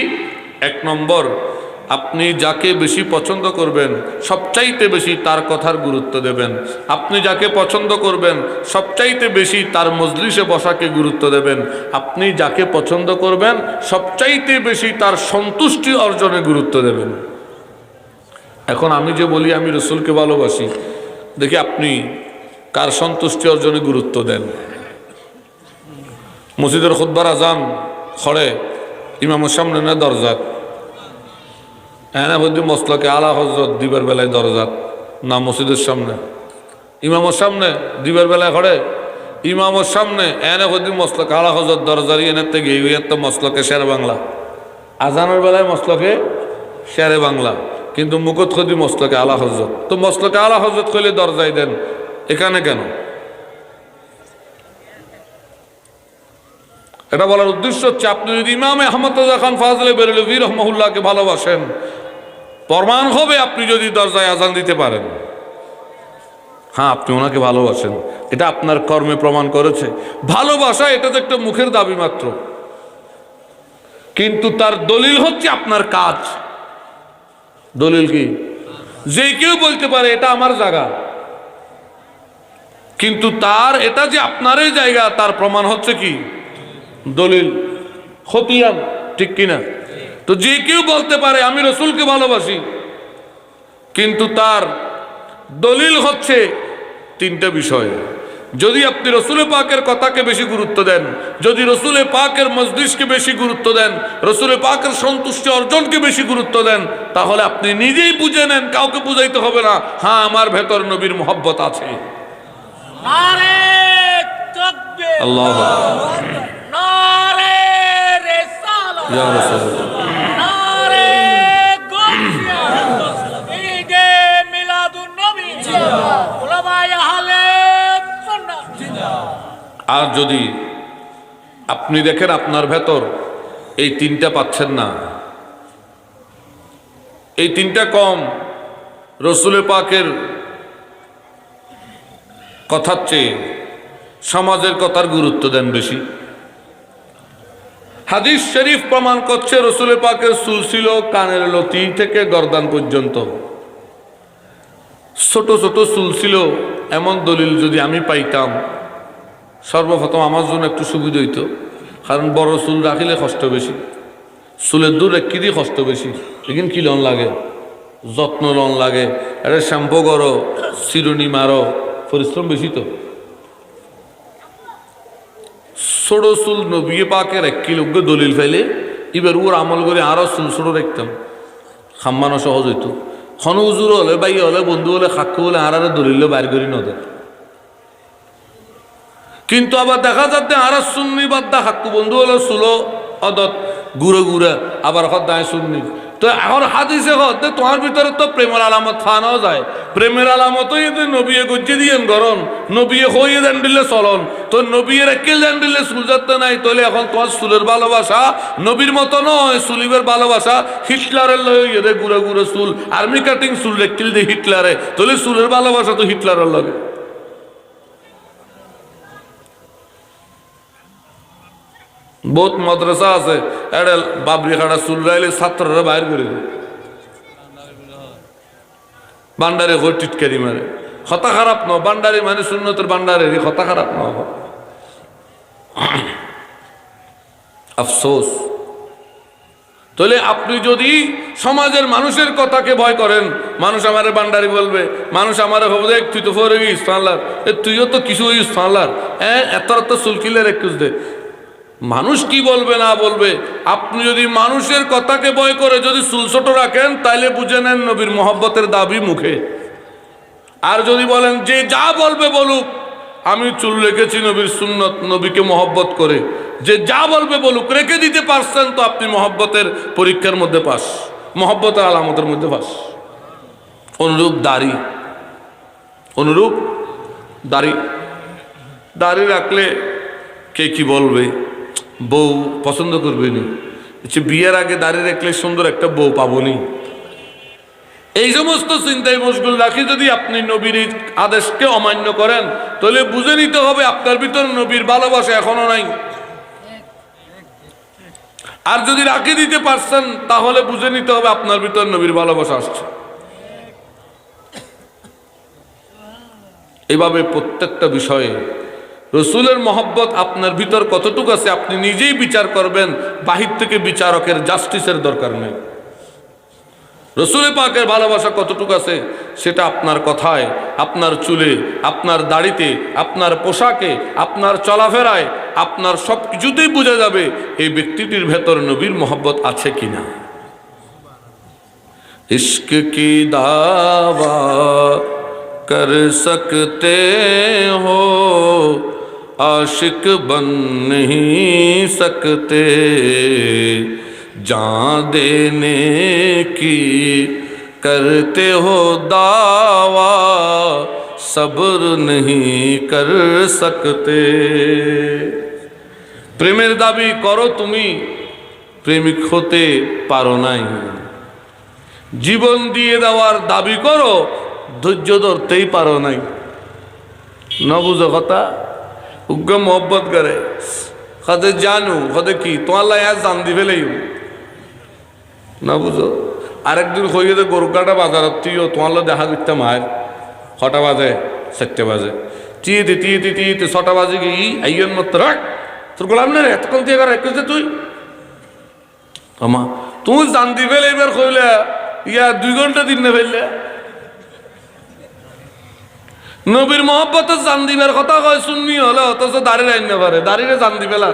এক নম্বর, আপনি যাকে বেশি পছন্দ করবেন সবচাইতে বেশি তার কথার গুরুত্ব দেবেন। আপনি যাকে পছন্দ করবেন সবচাইতে বেশি তার মজলিসে বসাকে গুরুত্ব দেবেন। আপনি যাকে পছন্দ করবেন সবচাইতে বেশি তার সন্তুষ্টি অর্জনে গুরুত্ব দেবেন। এখন আমি যে বলি আমি রসুলকে ভালোবাসি, দেখি আপনি কার সন্তুষ্টি অর্জনে গুরুত্ব দেন। মসজিদের খুতবার আজান খড়ে ইমামের সামনে না দরজাত এনে বলছি মসলকে আলা হজরত দিবের বেলায় দরজাত না মসজিদের সামনে ইমামের সামনে দিবের বেলায় খড়ে ইমামের সামনে এনে বলছি মসলকে আলা হজরত দরজারি এনে থেকে তো মসলকে শের বাংলা, আজানের বেলায় মসলকে শেরে বাংলা, কিন্তু মুখত খদি মসলকে আলা হজরত। তো মসলকে আলা হজরত কইলে দরজাই দেন, এখানে কেন? এটা বলার উদ্দেশ্য হচ্ছে আপনি যদি ইমামে আহমদ রাজা খান ফাজলে বেরেলভী রহমাহুল্লাহকে ভালোবাসেন, প্রমাণ হবে আপনি যদি দরজায় আজান দিতে পারেন, হ্যাঁ আপনি ওনাকে ভালোবাসেন। এটা আপনার কর্মে প্রমাণ করেছে। ভালোবাসা এটা তো একটা মুখের দাবি মাত্র, কিন্তু তার দলিল হচ্ছে আপনার কাজ। দলিল কি? যে কেউ বলতে পারে এটা আমার জায়গা, কিন্তু তার এটা যে আপনারই জায়গা তার প্রমাণ হচ্ছে কি? দলিল, খতিয়ান, ঠিক কিনা? তো যে কেউ বলতে পারে আমি রসুলকে ভালোবাসি, কিন্তু তার দলিল হচ্ছে তিনটা বিষয়। যদি আপনি রসুলে পাকের কথাকে বেশি গুরুত্ব দেন, যদি রসুলে পাকের মজলিসকে বেশি গুরুত্ব দেন, রসুলে পাকের সন্তুষ্টি অর্জনকে বেশি গুরুত্ব দেন, তাহলে আপনি নিজেই বুঝে নেন, কাউকে বুঝাইতে হবে না, হ্যাঁ আমার ভেতর নবীর মোহব্বত আছে। নারে তাকবীর, আল্লাহু আকবার, নারে রিসালাত, ইয়া রাসূলুল্লাহ, নারে গাউসিয়া, ঈদে মিলাদুন নবী, উলামায়ে আহলে সুন্নাহ জিন্দাবাদ। আর যদি আপনি দেখেন আপনার ভেতর এই তিনটা পাচ্ছেন না, এই তিনটা কম, রসুলে পাকের কথার চেয়ে সমাজের কথার গুরুত্ব দেন বেশি। হাদিস শরীফ প্রমাণ করছে রসুলে পাকের চুল ছিল কানের লতি থেকে গর্দান পর্যন্ত, ছোট ছোট চুল ছিল। এমন দলিল যদি আমি পাইতাম, সর্বপ্রথম আমার জন্য একটু সুবিধা হইত, কারণ বড় চুল রাখিলে কষ্ট বেশি, চুলের দূর একই দিয়ে কষ্ট বেশি। এখানে কি লন লাগে? যত্ন লন লাগে, এটা শ্যাম্পু করো, চিরুনি মারো, পরিশ্রম বেশি। তো ছোট চুল নবী পাকের এক কিলোকে দলিল ফেলে এবার ওর আমল করে আরো চুল ছোট রাখতাম, খাম্মানো সহজ হইতো। খন উজুর হলে বাই হলে বন্ধু হলে সাক্ষ্য হলে আর দলিল বাইর করি নদের। কিন্তু আবার দেখা যাচ্ছে আর সুন্নি বাদ্দা সাক্ষ্য বন্ধু হলে চুলো অদত ঘুরে ঘুরে আবার দায় সুন্নি। তো এখন হাদিসে হতে তোমার ভিতরে তো প্রেমের আলামত ফানাও যায়, প্রেমের আলামতই নবিয়ে গজ্জে দিয়েন গরম, নবিয়ে হইয়ে দেন দিলে চলন। তো নবিয়ের একেল দেন দিলে চুল যাতে নাই, তাহলে এখন তোমার চুলের ভালোবাসা নবীর মতো নয়, চুলিবের ভালোবাসা হিটলারের লয়ে দে ঘুরে ঘুরে চুল, আর্মি কাটিং চুল রেকিল দে হিটলারে, তাহলে চুলের ভালোবাসা তো হিটলারের লাগে। বহুত মাদ্রাসা আছে এটা বাবরি খাটা চুল রাইলে ছাত্ররা বাইর করে দেয়, বান্ডারে ঘর টিটকারি মারে। হতা খারাপ ন, বান্ডারি মানে শূন্যতের বান্ডারে হতা খারাপ ন। আফসোস। তাহলে আপনি যদি সমাজের মানুষের কথাকে ভয় করেন, মানুষ আমারে বান্ডারি বলবে, মানুষ আমারে হবে দেখ তুই তো ফরে গিয়ে ইস্তানলার, তুইও তো কিছু ইস্তানলার, এত সুলকিলের একুশ দে। মানুষ কি বলবে না বলবে, আপনি যদি মানুষের কথাকে ভয় করে যদি চুল ছোট রাখেন তাইলে বুঝে নেন নবীর মহব্বতের দাবি মুখে। আর যদি বলেন যে যা বলবে বলুক, আমি চুল রেখেছি নবীর সুন্নত, নবীকে মহব্বত করে, যে যা বলবে বলুক, রেখে দিতে পারছেন তো আপনি মহব্বতের পরীক্ষার মধ্যে পাস, মহব্বতের আলামতের মধ্যে পাস। অনুরূপ দাড়ি, অনুরূপ দাড়ি, দাড়ি রাখলে কে কি বলবে, বউ পছন্দ করবে নি, বিয়ের আগে দাড়ি রাখলে সুন্দর একটা বউ পাবনি, এই সমস্ত চিন্তায় মশগুল রাখি যদি আপনি নবীর আদেশকে অমান্য করেন, তাহলে বুঝে নিতে হবে আপনার ভিতর নবীর ভালোবাসা এখনো নাই। আর যদি রাখি দিতে পারছেন তাহলে বুঝে নিতে হবে আপনার ভিতর নবীর ভালোবাসা আসছে। এভাবে প্রত্যেকটা বিষয়ে রসুলের মহব্বত আপনার ভিতর কতটুকু আছে আপনি নিজেই বিচার করবেন, বাহির থেকে বিচারকের জাস্টিসের দরকার নেই। রসুল পাকের ভালোবাসা কতটুকু আছে সেটা আপনার কথায়, আপনার চুলে, আপনার দাড়িতে, আপনার পোশাকে, আপনার চলাফেরায়, আপনার সব কিছুতেই বোঝা যাবে এই ব্যক্তিটির ভেতর নবীর মহব্বত আছে কিনা। ইশক কি দাওয়া কর সকতে হো, आशिक बन नहीं सकते, जान देने की करते हो दावा, सब्र नहीं कर सकते। প্রেমের দাবি করো তুমি, প্রেমিক হতে পারো নাই। জীবন দিয়ে দেওয়ার দাবি করো, ধৈর্য ধরতেই পারো নাই। না বুঝো কথা, উগ্র মোহব্বত করে কদে জানু কদে কি তোমার লাই আজ জান দি ফেলেই না বুঝো। আরেকদিন হয়ে গেছে গরুকাটা বাজারত তুইও তোমার দেখা করতে মায়ের 6টা বাজে 4টে বাজে টিয়েতে টিয়েতে টিয়েতে 6টা বাজে গিয়ে আইয়ন মত রাখ তোর গোলাম না রে এতক্ষণ দিয়ে রেখেছে তুই আমা তুই জান দি ফেলে এবার কইলে ইয়া 2 ঘন্টা দিন না ফেললে। নবীর মহব্বতের জান দিবার কথা কয় শুননি হলে অথচ দাড়ি রাইন পারে, দাড়িরে জান দি ফেলা।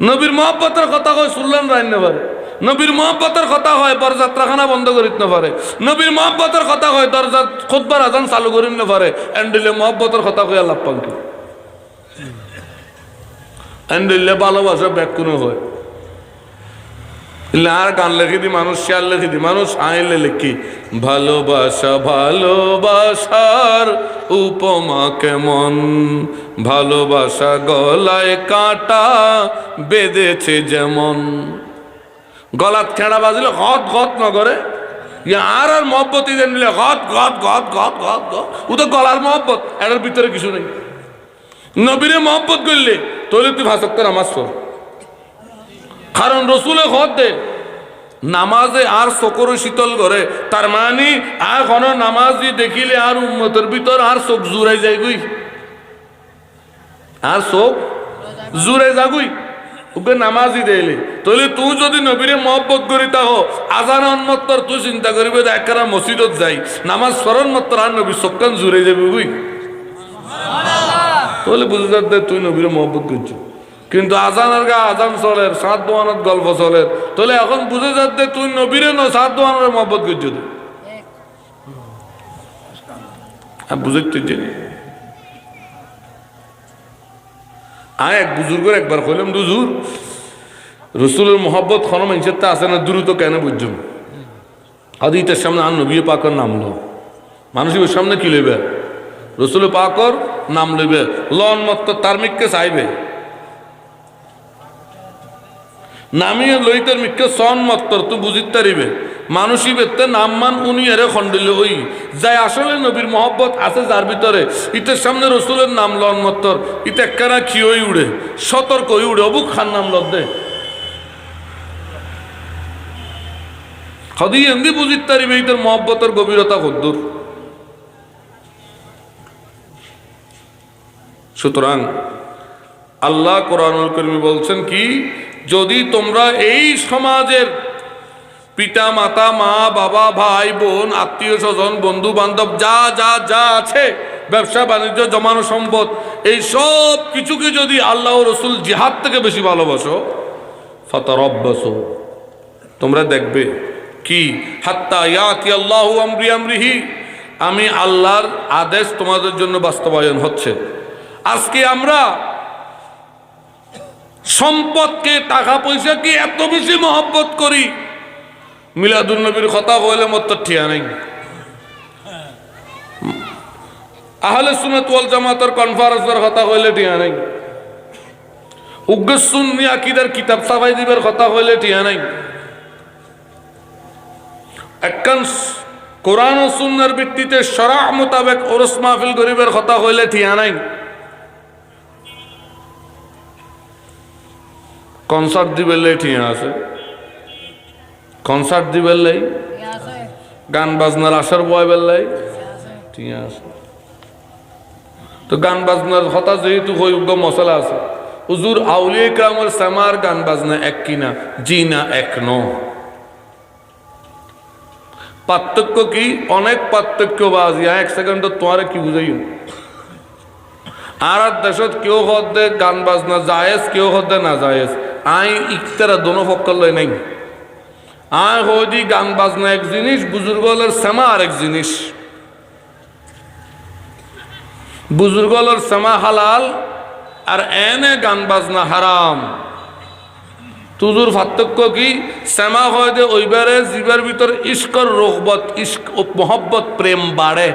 নবীর মহব্বতের কথা কয় শুনলেন রাইন পারে, নবীর মহব্বতের কথা হয় বরযাত্রাখানা বন্ধ করিত না পারে, নবীর মহব্বতের কথা হয় দরজা খুতবার আজান চালু করিন না পারে। এন্ডিলে মহব্বতের কথা কয় আল্লাহ পাঙ্কি এন্ডিলে ভালোবাসা ব্যাকুনো হয়। আর গান লেখে দি মানুষ, শেয়ার লেখে দি মানুষ, আইলে লেখি ভালোবাসা ভালোবাসার উপমা কেমন, ভালোবাসা গলায় কাঁটা বেঁধেছে যেমন। গলাত খেড়া বাজলে গত গত নগরে আর আর মহব্বত নিলে গত গত গত গত গত গত, ও তো গলার মহব্বত, এটার ভিতরে কিছু নেই। নবীরে মহব্বত করলে তোলে তুই ভাষাক্ত নামাজ পড়, কারণ রসুলে ঘর দে নামাজে আর চোখর শীতল করে, তার মানে আর কোন নামাজি দেখিলে আর উম্মতের ভিতর আর চোখ জুড়াই যায় গুই, আর চোখ জুড়ে যাগুই ওকে নামাজি দেলে। তাহলে তুই যদি নবীরে মহব্বত করি তাহ আজান উন্মত্তর তুই চিন্তা করিবে একরা মসজিদত যাই নামাজ স্মরণ মাত্র আর নবী চোখান জুড়ে যাবি গুই, তাহলে বুঝে যাতে তুই নবীরে মহব্বত করছো। কিন্তু আজানের গা আজান চলের, সাত দোয়ানত গল্প চলের, তাহলে এখন বুঝে যাতে তুই নবীরে নয় সাত দোয়ানের মহব্বত করছো। বুঝতে জানি এক বুজুর্গের একবার কইলাম, দুজুর রসুলের মহব্বত কোনো মানুষের তা আছে না, দ্রুত কেন বুঝছো আদিতের সামনে আর নবী পাকর নাম লো, মানুষের সামনে কি লইবে রসুলের পাকর নাম লইবে, লন মত তার মিককে চাইবে নামিয়ে লইতের মিককে সন মত্তর তুই বুঝিতে পারিবে মানুষই বেতে নাম মান উনি এরে খন্ডিলে ওই যাই আসলে নবীর মহব্বত আছে যার ভিতরে, ইতের সামনে রসুলের নাম লন মত্তর ইতে একখানা খিওই উড়ে সতর্ক হয়ে উড়ে অবুক খান নাম লদ্দে হদি এমনি বুঝিতে পারিবে ইতের মহব্বতের গভীরতা কদ্দুর। সুতরাং 1 মিনিট। আল্লাহ কোরআনুল কারীমে বলছেন কি, যদি তোমরা এই সমাজের পিতা মাতা, মা বাবা, ভাই বোন, আত্মীয় স্বজন, বন্ধু বান্ধব, যা যা যা আছে, ব্যবসা বাণিজ্য, জমানো সম্পদ, এই সব কিছুকে যদি আল্লাহ ও রসুল জিহাদ থেকে বেশি ভালোবাসো, ফাতারাব্বাসু, তোমরা দেখবে কি, হাত্তা ইয়াতি আল্লাহু আমরিহি, আমি আল্লাহর আদেশ তোমাদের জন্য বাস্তবায়ন হচ্ছে। আজকে আমরা সম্পদকে, টাকা পয়সাকে এত বেশি মহব্বত করি, মিলাদুন নবীর কথা হইলে মত ঠিয়া নাই, আহলে সুন্নাত ওয়াল জামাতের কনফারেন্সের কথা হইলে ঠিয়া নাই, উগ্র সুন্নি আকীদার কিতাব ছাপাই দিবার কথা হইলে ঠিয়া নাই, একখান কোরআন ও সুন্নাহর ভিত্তিতে শরআ মোতাবেক ওরস মাহফিল গরিবের কথা হইলে ঠিয়া নাই, কনসার্ট দিবেলে ঠিয়া আছে, কনসার্ট দিবেলে, গান বাজনার আসার বয় বেলাই ঠিয়া আছে। তো গান বাজনার কথা যেহেতু হইব মশলা আছে, হুজুর আউলিয়া ইকরামের সামার গান বাজনা এক কিনা, জি না, এক ন। পার্থক্য কি? অনেক পার্থক্য বাজি। এক সেকেন্ড তোমারে কি বুঝাই, আর দেশত কেউ হদে গান বাজনা জায়েজ, কেউ হদে না জায়েজ, আই ইকতারা দোনো পক্ষ লয় নাই। আয় হদি গান বাজনা এক জিনিস, বুজুর্গলের সেমা আর এক জিনিস। বুজুর্গলের সেমা হালাল আর এনে গান বাজনা হারাম। তুজুর পার্থক্য কি? সেমা হয় দে ওইবারে জীবের ভিতর ইস্কর রগবত, ইস্ক মোহব্বত, প্রেম বাড়ে।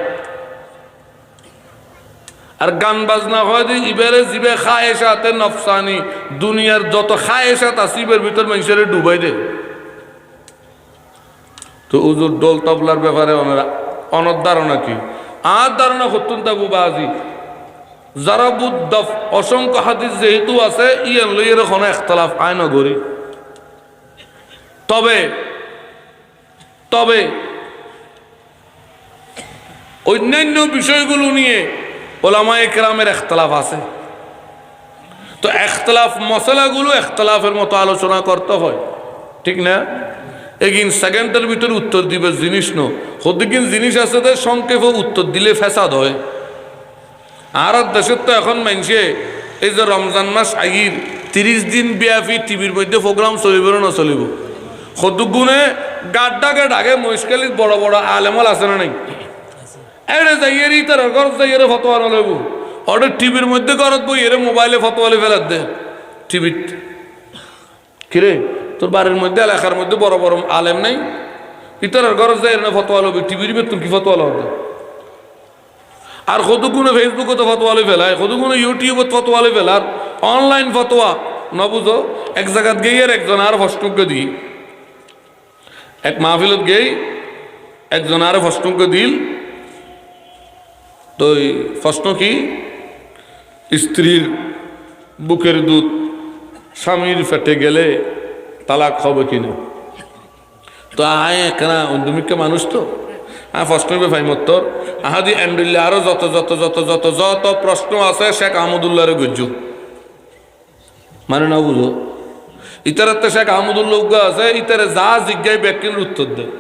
আর গান বাজনা হয় যে ইবারে জিবে খায়েশাতে নফসানি, দুনিয়ার যত খায়েশাত আছে ইবের ভিতর মানুষের ডুবাই দে। তো হুজুর ডোল তবলার ব্যাপারে অনর ধারণা কি? আর ধারণা হতুন তাবু বাজি যারা বুদ্ধফ অসংখ্য হাদিস যেহেতু আছে, ইয়ান লইয়ের কোনো ইখতিলাফ আইন গরি। তবে তবে অন্যান্য বিষয়গুলো নিয়ে ওলামায়ে কেরামের ইখতিলাফ আছে। তো ইখতিলাফ মশলাগুলো ইখতিলাফের মতো আলোচনা করতে হয়, ঠিক না? এগিন সেকেন্ডের ভিতরে উত্তর দিবে জিনিস নো, হদিকিন জিনিস আছে যে সংক্ষেপে উত্তর দিলে ফেসাদ হয়। আর দেশের তো এখন মানুষে এই যে রমজান মাস আগির 30 দিন ব্যাপী টিভির মধ্যে প্রোগ্রাম চলিব না চলিব, সদুগুণে গাড্ডাকে ডাকে মহিষকালির বড় বড় আলেমল আছে না নাই, এড়ে যাইয়ের ইতার ঘর যাইয়ের ফতোয়া নলব, ওটা টিভির মধ্যে ঘরত বই এর মোবাইলে ফতোয়ালে ফেলার দে। টিভিত কিরে তোর বাড়ির মধ্যে এলাকার মধ্যে বড় বড় আলেম নাই, ইতার ঘরত যাই না ফতোয়া লবি, টিভির বেতন কি ফতোয়া লব। আর কতগুলো ফেসবুকে তো ফতোয়ালে ফেলায়, কতগুলো ইউটিউবত ফতোয়ালে ফেলার, অনলাইন ফতোয়া নবুঝো। এক জায়গাত গিয়ে একজন আর ফষ্টজ্ঞ দিই, এক মাহফিলত গেই একজন আর ফষ্টজ্ঞ দিল। তো প্রশ্ন কি? স্ত্রীর বুকের দুধ স্বামীর ফেটে গেলে তালাক হবে কিনা? তো আয় একনা অন্ধমিকা মানুষ তো প্রশ্ন ভাই মত্তর আহাদি এন্ডুল্লা আরো যত যত যত যত যত প্রশ্ন আছে শেখ আহমদুল্লাহরে গজ্জু মানে না বুঝো। ইতারের তো শেখ আহমদুল্লাহ আছে, ইতারে যা জিজ্ঞাই ব্যক্তির উত্তর দেয়।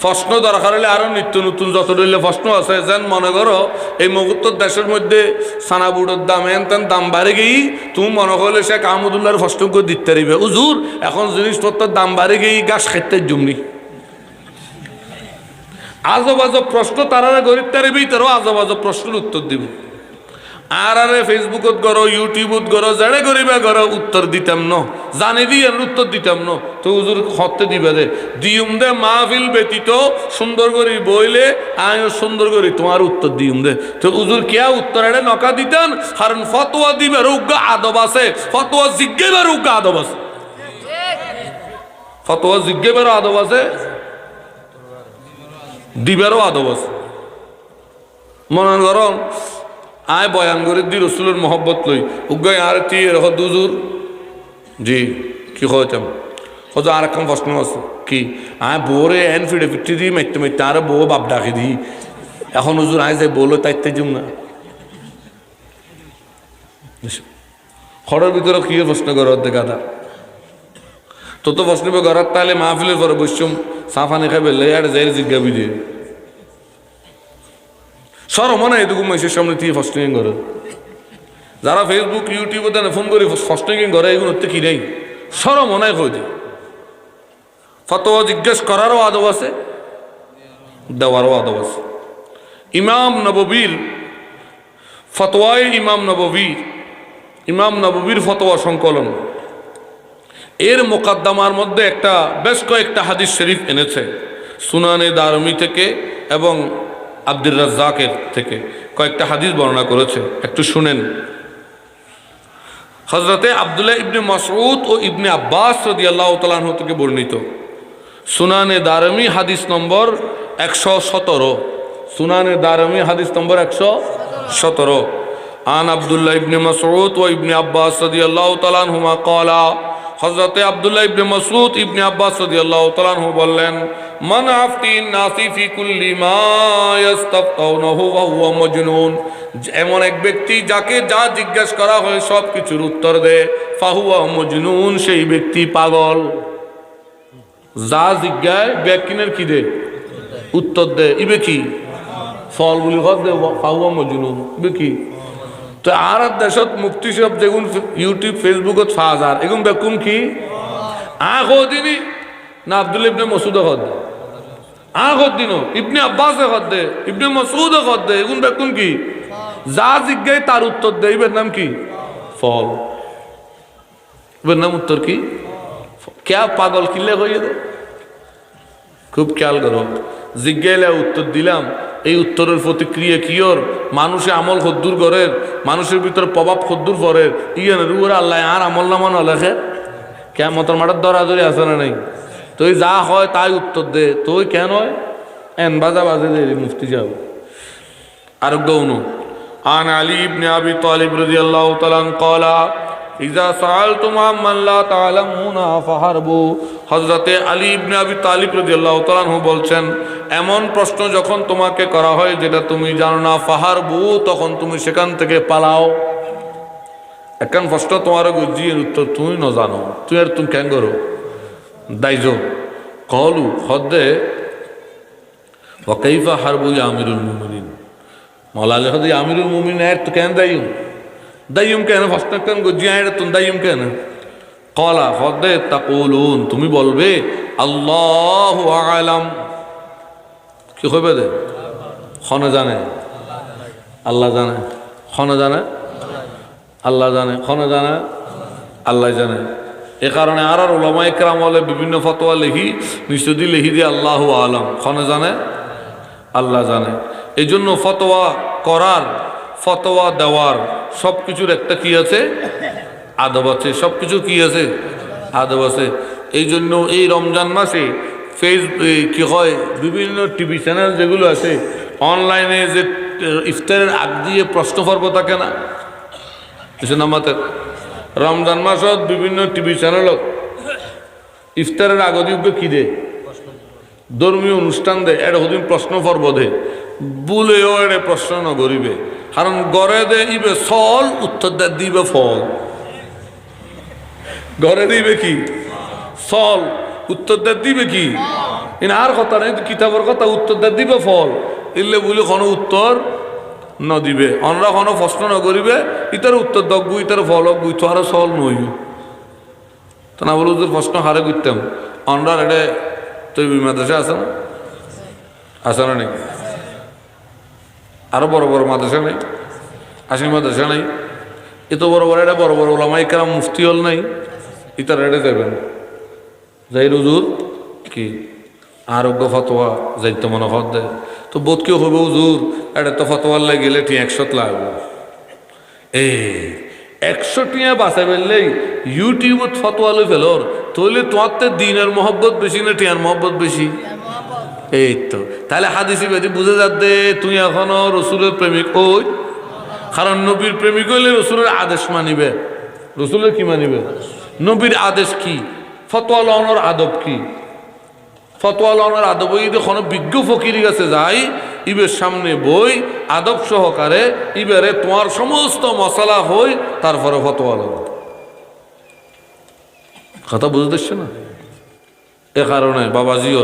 প্রশ্ন দরকার হলে আরো নিত্য নতুন যত ধরলে প্রশ্ন আছে, যেন মনে করো এই মুহূর্ত দেশের মধ্যে সানাবুড়োর দাম এন তেন দাম বাড়ে গেই, তুমি মনে করলে শেখ আহমদুল্লাহর প্রশ্ন করে দিতে পারিবে, হুজুর এখন জিনিসপত্রের দাম বাড়ে গেই গাছ খেতে জমনি। আজব আজব প্রশ্ন তারা গরিব তারিবে, তারও আজব আজব প্রশ্নের উত্তর দিবে। আর আরে ফেসবুকত করো, ইউটিউবত করো, যারে গরিবা করো, উত্তর দিতাম ন, জানি দিয়ে উত্তর দিতাম ন। তো হুজুর হতে দিবে দে দিউম দে, মাহফিল ব্যতীত সুন্দর করি বইলে আমিও সুন্দর করি তোমার উত্তর দিউম দে। তো হুজুর কেয়া উত্তর এটা নকা দিতেন, কারণ ফতোয়া দিবার উগ্গা আদব আছে, ফতোয়া জিজ্ঞেবার উগ্গা আদব আছে, ফতোয়া জিজ্ঞেবারও আদব আছে, দিবারও আদব আছে। মনে করুন আয় বয়ান করে দি রসুলের মহব্বত লই উগাই আর তি এরকম দুজুর জি কি হইতাম হয়তো আর একটা প্রশ্ন আছে কি আয় বউরে এন ফিডে ফিটি দিই মারতে মারতে আর বউ বাপ ডাকে দিই, এখন হুজুর আয় যাই বলো তাইতে জুম না। খড়ের ভিতরে কি প্রশ্ন করো অর্ধেক আধা তো প্রশ্ন করার তাহলে মাহফিলের পরে বসছুম সাফানি খাই বেললে আর যাই জিজ্ঞাবি দিয়ে সর মনে হয় এটুকু মেসের সামনে দিয়ে ফাস্টিং করে যারা ফেসবুক ইউটিউবে দেন ফোন করে ফাস্টিং করে এগুলো কি নেই সর মনে হয় খোঁজে ফতোয়া জিজ্ঞেস করারও আদব আছে দেওয়ারও আদব আছে ইমাম নববীর ফতোয়ায় ইমাম নববীর ফতোয়া সংকলন এর মোকদ্দমার মধ্যে একটা বেশ কয়েকটা হাদিস শরীফ এনেছে সুনানে দারমি থেকে এবং আব্দুর রাজ্জাকের থেকে কয়েকটা হাদিস বর্ণনা করেছে একটু শুনেন হযরতে আব্দুল্লাহ ইবনে মাসউদ ও ইবনে আব্বাস রাদিয়াল্লাহু তাআলা আনহু থেকে বর্ণিত সুনানে দারমি হাদিস নম্বর 117 সুনানে দারমি হাদিস নম্বর 117 আন আব্দুল্লাহ ইবনে মাসউদ ও ইবনে আব্বাস রাদিয়াল্লাহু তাআলা আনহুমা ক্বালা হযরতে আব্দুল্লাহ ইবনে মাসউদ ইবনে আব্বাস রাদিয়াল্লাহু তাআলা আনহু বললেন মান আফতিন নাসি ফি কুল্লি মা ইস্তাফতাউনাহু ওয়া হুয়া মাজনুন এমন এক ব্যক্তি যাকে যা জিজ্ঞেস করা হয় সব কিছুর উত্তর দেয় ফাহুয়া মাজনুন সেই ব্যক্তি পাগল যা জিজ্ঞায় ব্যাকিনের কি দে উত্তর দে ইবে কি ফল বলি হক দে ফাহুয়া মাজনুন ইবে কি তো আর দেশত মুক্তি সব যেগুন ইউটিউব ফেসবুকত 5000 এগুন বেকুম কি দিনই না আব্দুল্লাহ ইবনে মাসউদ দে দিন ইবনে আব্বাস দে ইবনে মাসউদ দে এগুন বেকুম কি যা জিজ্ঞায় তার উত্তর দে ইবের নাম কি ফল ইবের নাম উত্তর কি ক্যা পাগল কিলে হয়ে দে খুব খেয়াল করো জিজ্ঞাইলে উত্তর দিলাম এই উত্তরের প্রতিক্রিয়া কিওর মানুষে আমল খদ্দুর করের মানুষের ভিতরে প্রভাব খদ্দুর পড়ে ইয়ানের উপরে আল্লাহ আর আমল নামা লেখে কেমতের মাঠের দরাদরি আছে না নাই তুই যা হয় তাই উত্তর দে তুই কেন হয় এন বাজা বাজে দে মুফতি যাব আর গৌনু আন আলী ইবনে আবি তালিব রাদিয়াল্লাহু তাআলা ক্বালা ইজা সাআলতুম আম্মান লা তা'লামুনা ফাহারবু হযরতে আলী ইবনে আবি তালিব রাদিয়াল্লাহু তাআলা আনহু বলছেন এমন প্রশ্ন যখন তোমাকে করা হয় যেটা তুমি জানো না ফাহারবু তখন তুমি সেখান থেকে পালাও এখন প্রশ্ন তোমার গুজির উত্তর তুমি না জানো তুই আর তুমি কেন করো দাইজো কলু হদে ওয়া কাইফা হারবু ইয়া আমিরুল মুমিনিন মাওলানা হদে আমিরুল মুমিনিন এর তো কেন দাইয়ুম কেন প্রশ্ন কেন গুজি আয় তুমি দাইয়ুম কেন কলা হদে তাকুলুন তুমি বলবে আল্লাহু আ'লাম কি হবে দে খনে জানে আল্লাহ জানে খনে জানে আল্লাহ জানে খনে জানে আল্লাহ জানে এ কারণে আর উলামা ইকরাম বলে বিভিন্ন ফতোয়া লিখি নিশ্চয়ই লিখি দিয়ে আল্লাহু আ'লাম খনে জানে আল্লাহ জানে এই জন্য ফতোয়া করার ফতোয়া দেওয়ার সব কিছুর একটা কি আছে আদব আছে সব কিছু কি আছে আদব আছে এই জন্য এই রমজান মাসে কি হয় বিভিন্ন টিভি চ্যানেল যেগুলো আছে অনলাইনে যে ইফতারের আগ দিয়ে প্রশ্ন পর্ব থাকে না আমাদের রমজান মাসত বিভিন্ন টিভি চ্যানেলত ইফতারের আগ দিয়ে কি দে ধর্মীয় অনুষ্ঠান দে এটা হদিন প্রশ্ন পর্ব দে বুলেও এটা প্রশ্ন নগরিবে কারণ গড়ে দে ইবে ফল উত্তর দে দিবে ফল ঘরে দিবে কি ফল উত্তর দে দিবে কি আর কথা নেই কিতাবের কথা উত্তর দে দিবে ফল ইলে বলে কোনো উত্তর ন দিবে অনরা কোনো প্রশ্ন নগরিবে ইতার উত্তর দগবু ইতার ফল হক বুঝতো আরো ফল নই তো না বলে প্রশ্ন হারে করতাম অনরার এটা তৈরি মাদ্রাসা আছে না নাকি আরো বড় বড় মাদ্রাসা নেই আসি মাদ্রাসা নেই এত বড় বড় এটা বড় বড় ওলামা ইকরাম মুফতি হল নাই ইতার এটা যাবেন যাই হুজুর কি আরোগ্য ফতোয়া যাইতে মনে হত দেয় তো বোধ কেউ হইব হুজুর এটা তো ফতোয়ার লাগে গেলে 100 লাগবে 100 টিয়া বাঁচা ফেললেই ইউটিউবত ফতোয়া লই ফেলর তাহলে তোমার তো দিনের মহব্বত বেশি না টিয়ার মহব্বত বেশি এই তো তাহলে হাদিসি বেদি বুঝে যাতে তুই এখনো রসুলের প্রেমিক ওই কারণ নবীর প্রেমিক হইলে রসুলের আদেশ মানিবে রসুলের কি মানিবে নবীর আদেশ কি ফতোয়া লওয়ানোর আদব কি ফতোয়া লওয়ানোর আদব ওই কোনো বিজ্ঞ ফকির কাছে যাই ইবের সামনে বই আদব সহকারে ইবেরে তোমার সমস্ত মশলা হই তারপরে ফতোয়া লও কথা বুঝতেছে না? এ কারণে বাবাজিও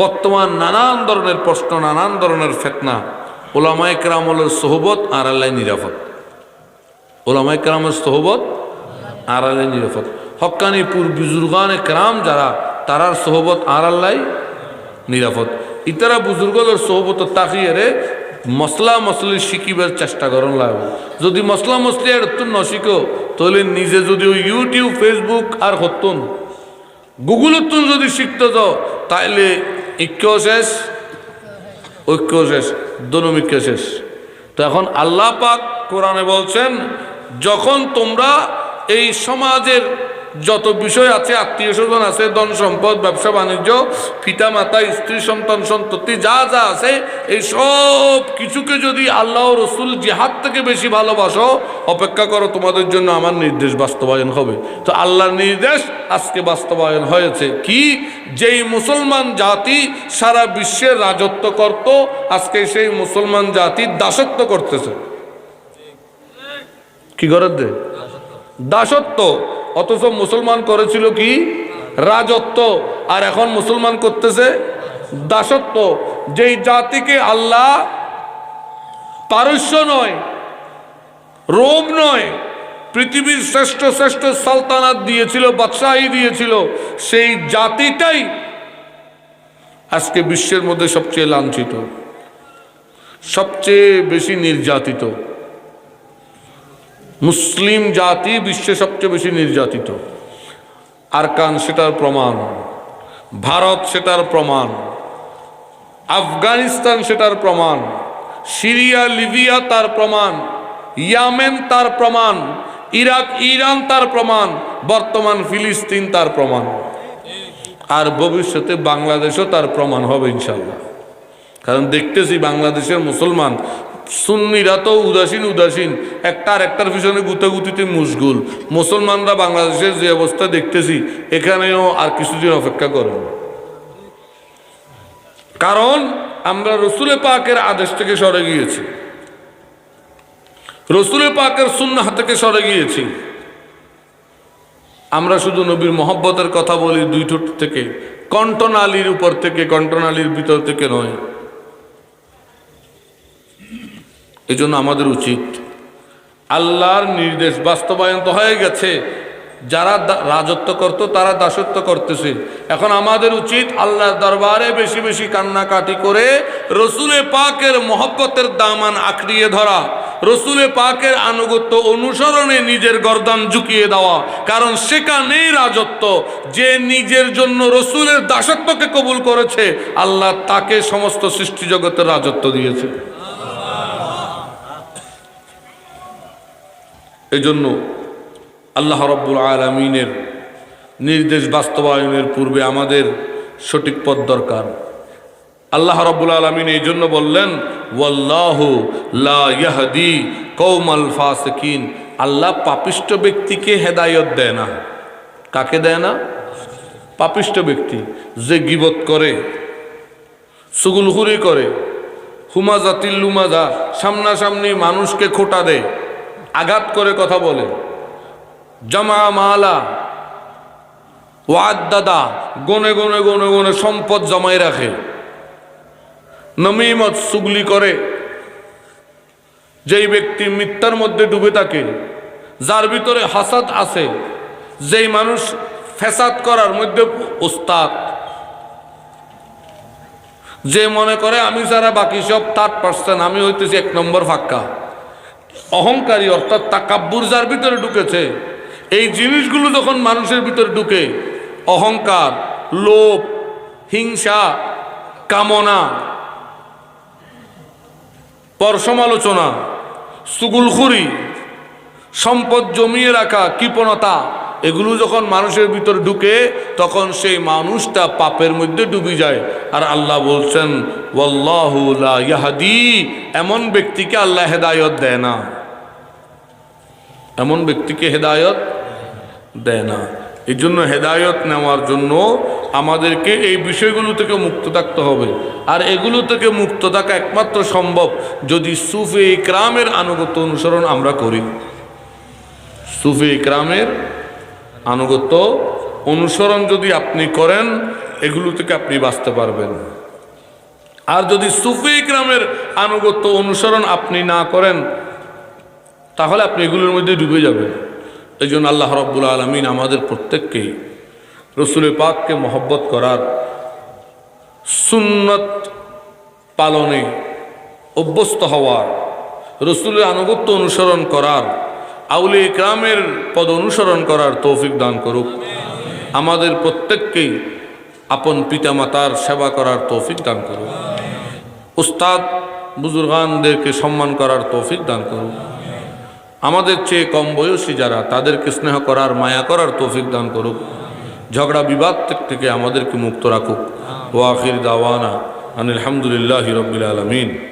বর্তমান নানান ধরনের প্রশ্ন, নানান ধরনের ফিতনা, উলামায়ে কেরামের সোহবত আর আল্লাহ নিরাপদ। উলামায়ে কেরামের সোহবত আর আল্লাহ নিরাপদ। হক্কানি বুজুর্গানে কেরাম যারা, তারার সোহবত আর আল্লাহ নিরাপদ। ইতারা বুজুর্গদের সোহবত তাকিয়ে রে মশলা মশলি শিখিবার চেষ্টা করন লাগবে। যদি মশলা মশলি আর তুন নশিখো, তাহলে নিজে যদি ওই ইউটিউব, ফেসবুক আর হতুন, গুগলের তুন যদি শিখতে যাও, তাইলে ঐক্য শেষ, ঐক্য শেষ, দনমিক্য শেষ। তো এখন আল্লাহ পাক কোরআনে বলছেন, যখন তোমরা এই সমাজের যত বিষয় আছে, আত্মীয় স্বজন আছে, ধন সম্পদ, ব্যবসা বাণিজ্য, পিতা মাতা, স্ত্রী সন্তান সন্ততি, যা যা আছে, এই সব কিছুকে যদি আল্লাহ রসুল জিহাদ থেকে বেশি ভালোবাসো, অপেক্ষা করো, তোমাদের জন্য আমার নির্দেশ বাস্তবায়ন হবে। তো আল্লাহর নির্দেশ আজকে বাস্তবায়ন হয়েছে। কি? যেই মুসলমান জাতি সারা বিশ্বের রাজত্ব করত, আজকে সেই মুসলমান জাতি দাসত্ব করতেছে। কি করে দে? দাসত্ব। অথচ মুসলমান করেছিল কি? রাজত্ব। আর এখন মুসলমান করতেছে দাসত্ব। যেই জাতিকে আল্লাহ পারস্য নয়, রোম নয়, পৃথিবীর শ্রেষ্ঠ শ্রেষ্ঠ সালতানাত দিয়েছিল, বাদশাহী দিয়েছিল, সেই জাতিটাই আজকে বিশ্বের মধ্যে সবচেয়ে লাঞ্ছিত, সবচেয়ে বেশি নির্যাতিত। মুসলিম জাতি বিশ্বে সবচেয়ে বেশি নির্যাতিত। আরকান সেটার প্রমাণ, ভারত সেটার প্রমাণ, আফগানিস্তান সেটার প্রমাণ, সিরিয়া লিবিয়া তার প্রমাণ, ইয়ামেন তার প্রমাণ, ইরাক ইরান তার প্রমাণ, বর্তমান ফিলিস্তিন তার প্রমাণ, আর ভবিষ্যতে বাংলাদেশও তার প্রমাণ হবে ইনশাল্লাহ। কারণ দেখতেছি বাংলাদেশের মুসলমান সুন্নিরা তো উদাসীন উদাসীন, একটার পিছনে গুতাগুতিতে মুশগুল। মুসলমানরা বাংলাদেশের যে অবস্থা দেখতেছি, এখানেও আর কিছুদিন অপেক্ষা করেন। কারণ আমরা রসুলে পাকের আদেশ থেকে সরে গিয়েছি, রসুলে পাকের সুন্নাহ থেকে সরে গিয়েছি। আমরা শুধু নবীর মহব্বতের কথা বলি দুই ঠোঁট থেকে, কণ্ঠনালীর উপর থেকে, কণ্ঠনালীর ভিতর থেকে নয়। এই জন্য আমাদের উচিত, আল্লাহর নির্দেশ বাস্তবায়ন তো হয়ে গেছে, যারা রাজত্ব করত তারা দাসত্ব করতেছে। এখন আমাদের উচিত আল্লাহর দরবারে বেশি বেশি কান্নাকাটি করে রসুলে পাকের মহব্বতের দামান আঁকড়িয়ে ধরা, রসুলে পাকের আনুগত্য অনুসরণে নিজের গর্দান ঝুঁকিয়ে দেওয়া। কারণ সেখানেই রাজত্ব। যে নিজের জন্য রসুলের দাসত্বকে কবুল করেছে, আল্লাহ তাকে সমস্ত সৃষ্টি জগতের রাজত্ব দিয়েছে। এই জন্য আল্লাহ রাব্বুল আলামিনের নির্দেশ বাস্তবায়নের পূর্বে আমাদের সঠিক পথ দরকার। আল্লাহ রাব্বুল আলামিন এই জন্য বললেন, ওয়াল্লাহু লা ইয়াহদি কওমাল ফাসিকিন। আল্লাহ পাপিষ্ঠ ব্যক্তিকে হেদায়েত দেয় না। কাকে দেয় না? পাপিষ্ঠ ব্যক্তি। যে গীবত করে, চুগলখুরি করে, হুমাজা তিল্লুমাজা, সামনাসামনি মানুষকে খোঁটা দেয়, আঘাত করে কথা বলে, জামা মালা ওয়াদ্দাদা, গনে গনে গনে গনে সম্পদ জমাই রাখে, নমিমত চুগলি করে, যেই ব্যক্তি মিথ্যার মধ্যে ডুবে থাকে, যার ভিতরে হাসাদ আছে, যেই মানুষ ফেসাদ করার মধ্যে উস্তাদ, যে মনে করে আমি ছাড়া বাকি সব 3%, আমি হইতেছি 1 নম্বর ফাক্কা, অহংকারী অর্থাৎ তাকাব্বুর যার ভিতরে ঢুকেছে, এই জিনিসগুলো যখন মানুষের ভিতরে ঢুকে, অহংকার, লোভ, হিংসা, কামনা, পর সমালোচনা, চুগলখুরি, সম্পদ জমিয়ে রাখা, কৃপণতা, এগুলো যখন মানুষের ভিতর ঢুকে, তখন সেই মানুষটা পাপের মধ্যে ডুবে যায়। আর আল্লাহ বলছেন, ওয়াল্লাহু লা ইয়াহদি, এমন ব্যক্তিকে আল্লাহ হেদায়েত দেয় না, এমন ব্যক্তিকে হেদায়েত দেয় না। এই জন্য হেদায়েত নেওয়ার জন্য আমাদেরকে এই বিষয়গুলো থেকে মুক্ত থাকতে হবে। আর এগুলো থেকে মুক্ত থাকা একমাত্র সম্ভব যদি সুফি ইকরামের আনুগত্য অনুসরণ আমরা করি। সুফি ইকরামের আনুগত্য অনুসরণ যদি আপনি করেন এগুলো থেকে আপনি বাঁচতে পারবেন। আর যদি সুফি ইকরামের আনুগত্য অনুসরণ আপনি না করেন তাহলে আপনি এগুলোর মধ্যে ডুবে যাবেন। এই জন্য আল্লাহ রাব্বুল আলামিন আমাদের প্রত্যেককেই রসুল পাককে মহব্বত করার, সুন্নত পালনে অভ্যস্ত হওয়ার, রসুলের আনুগত্য অনুসরণ করার, আউলিয়া ইকরামের পদ অনুসরণ করার তৌফিক দান করুক। আমাদের প্রত্যেককেই আপন পিতামাতার সেবা করার তৌফিক দান করুক। উস্তাদ বুজুর্গানদেরকে সম্মান করার তৌফিক দান করুক। আমাদের চেয়ে কম বয়সী যারা তাদেরকে স্নেহ করার, মায়া করার তৌফিক দান করুক। ঝগড়া বিবাদ থেকে আমাদেরকে মুক্ত রাখুক। ওয়া আখির দাওয়ানা আনিল হামদুলিল্লাহি রাব্বিল আলামিন।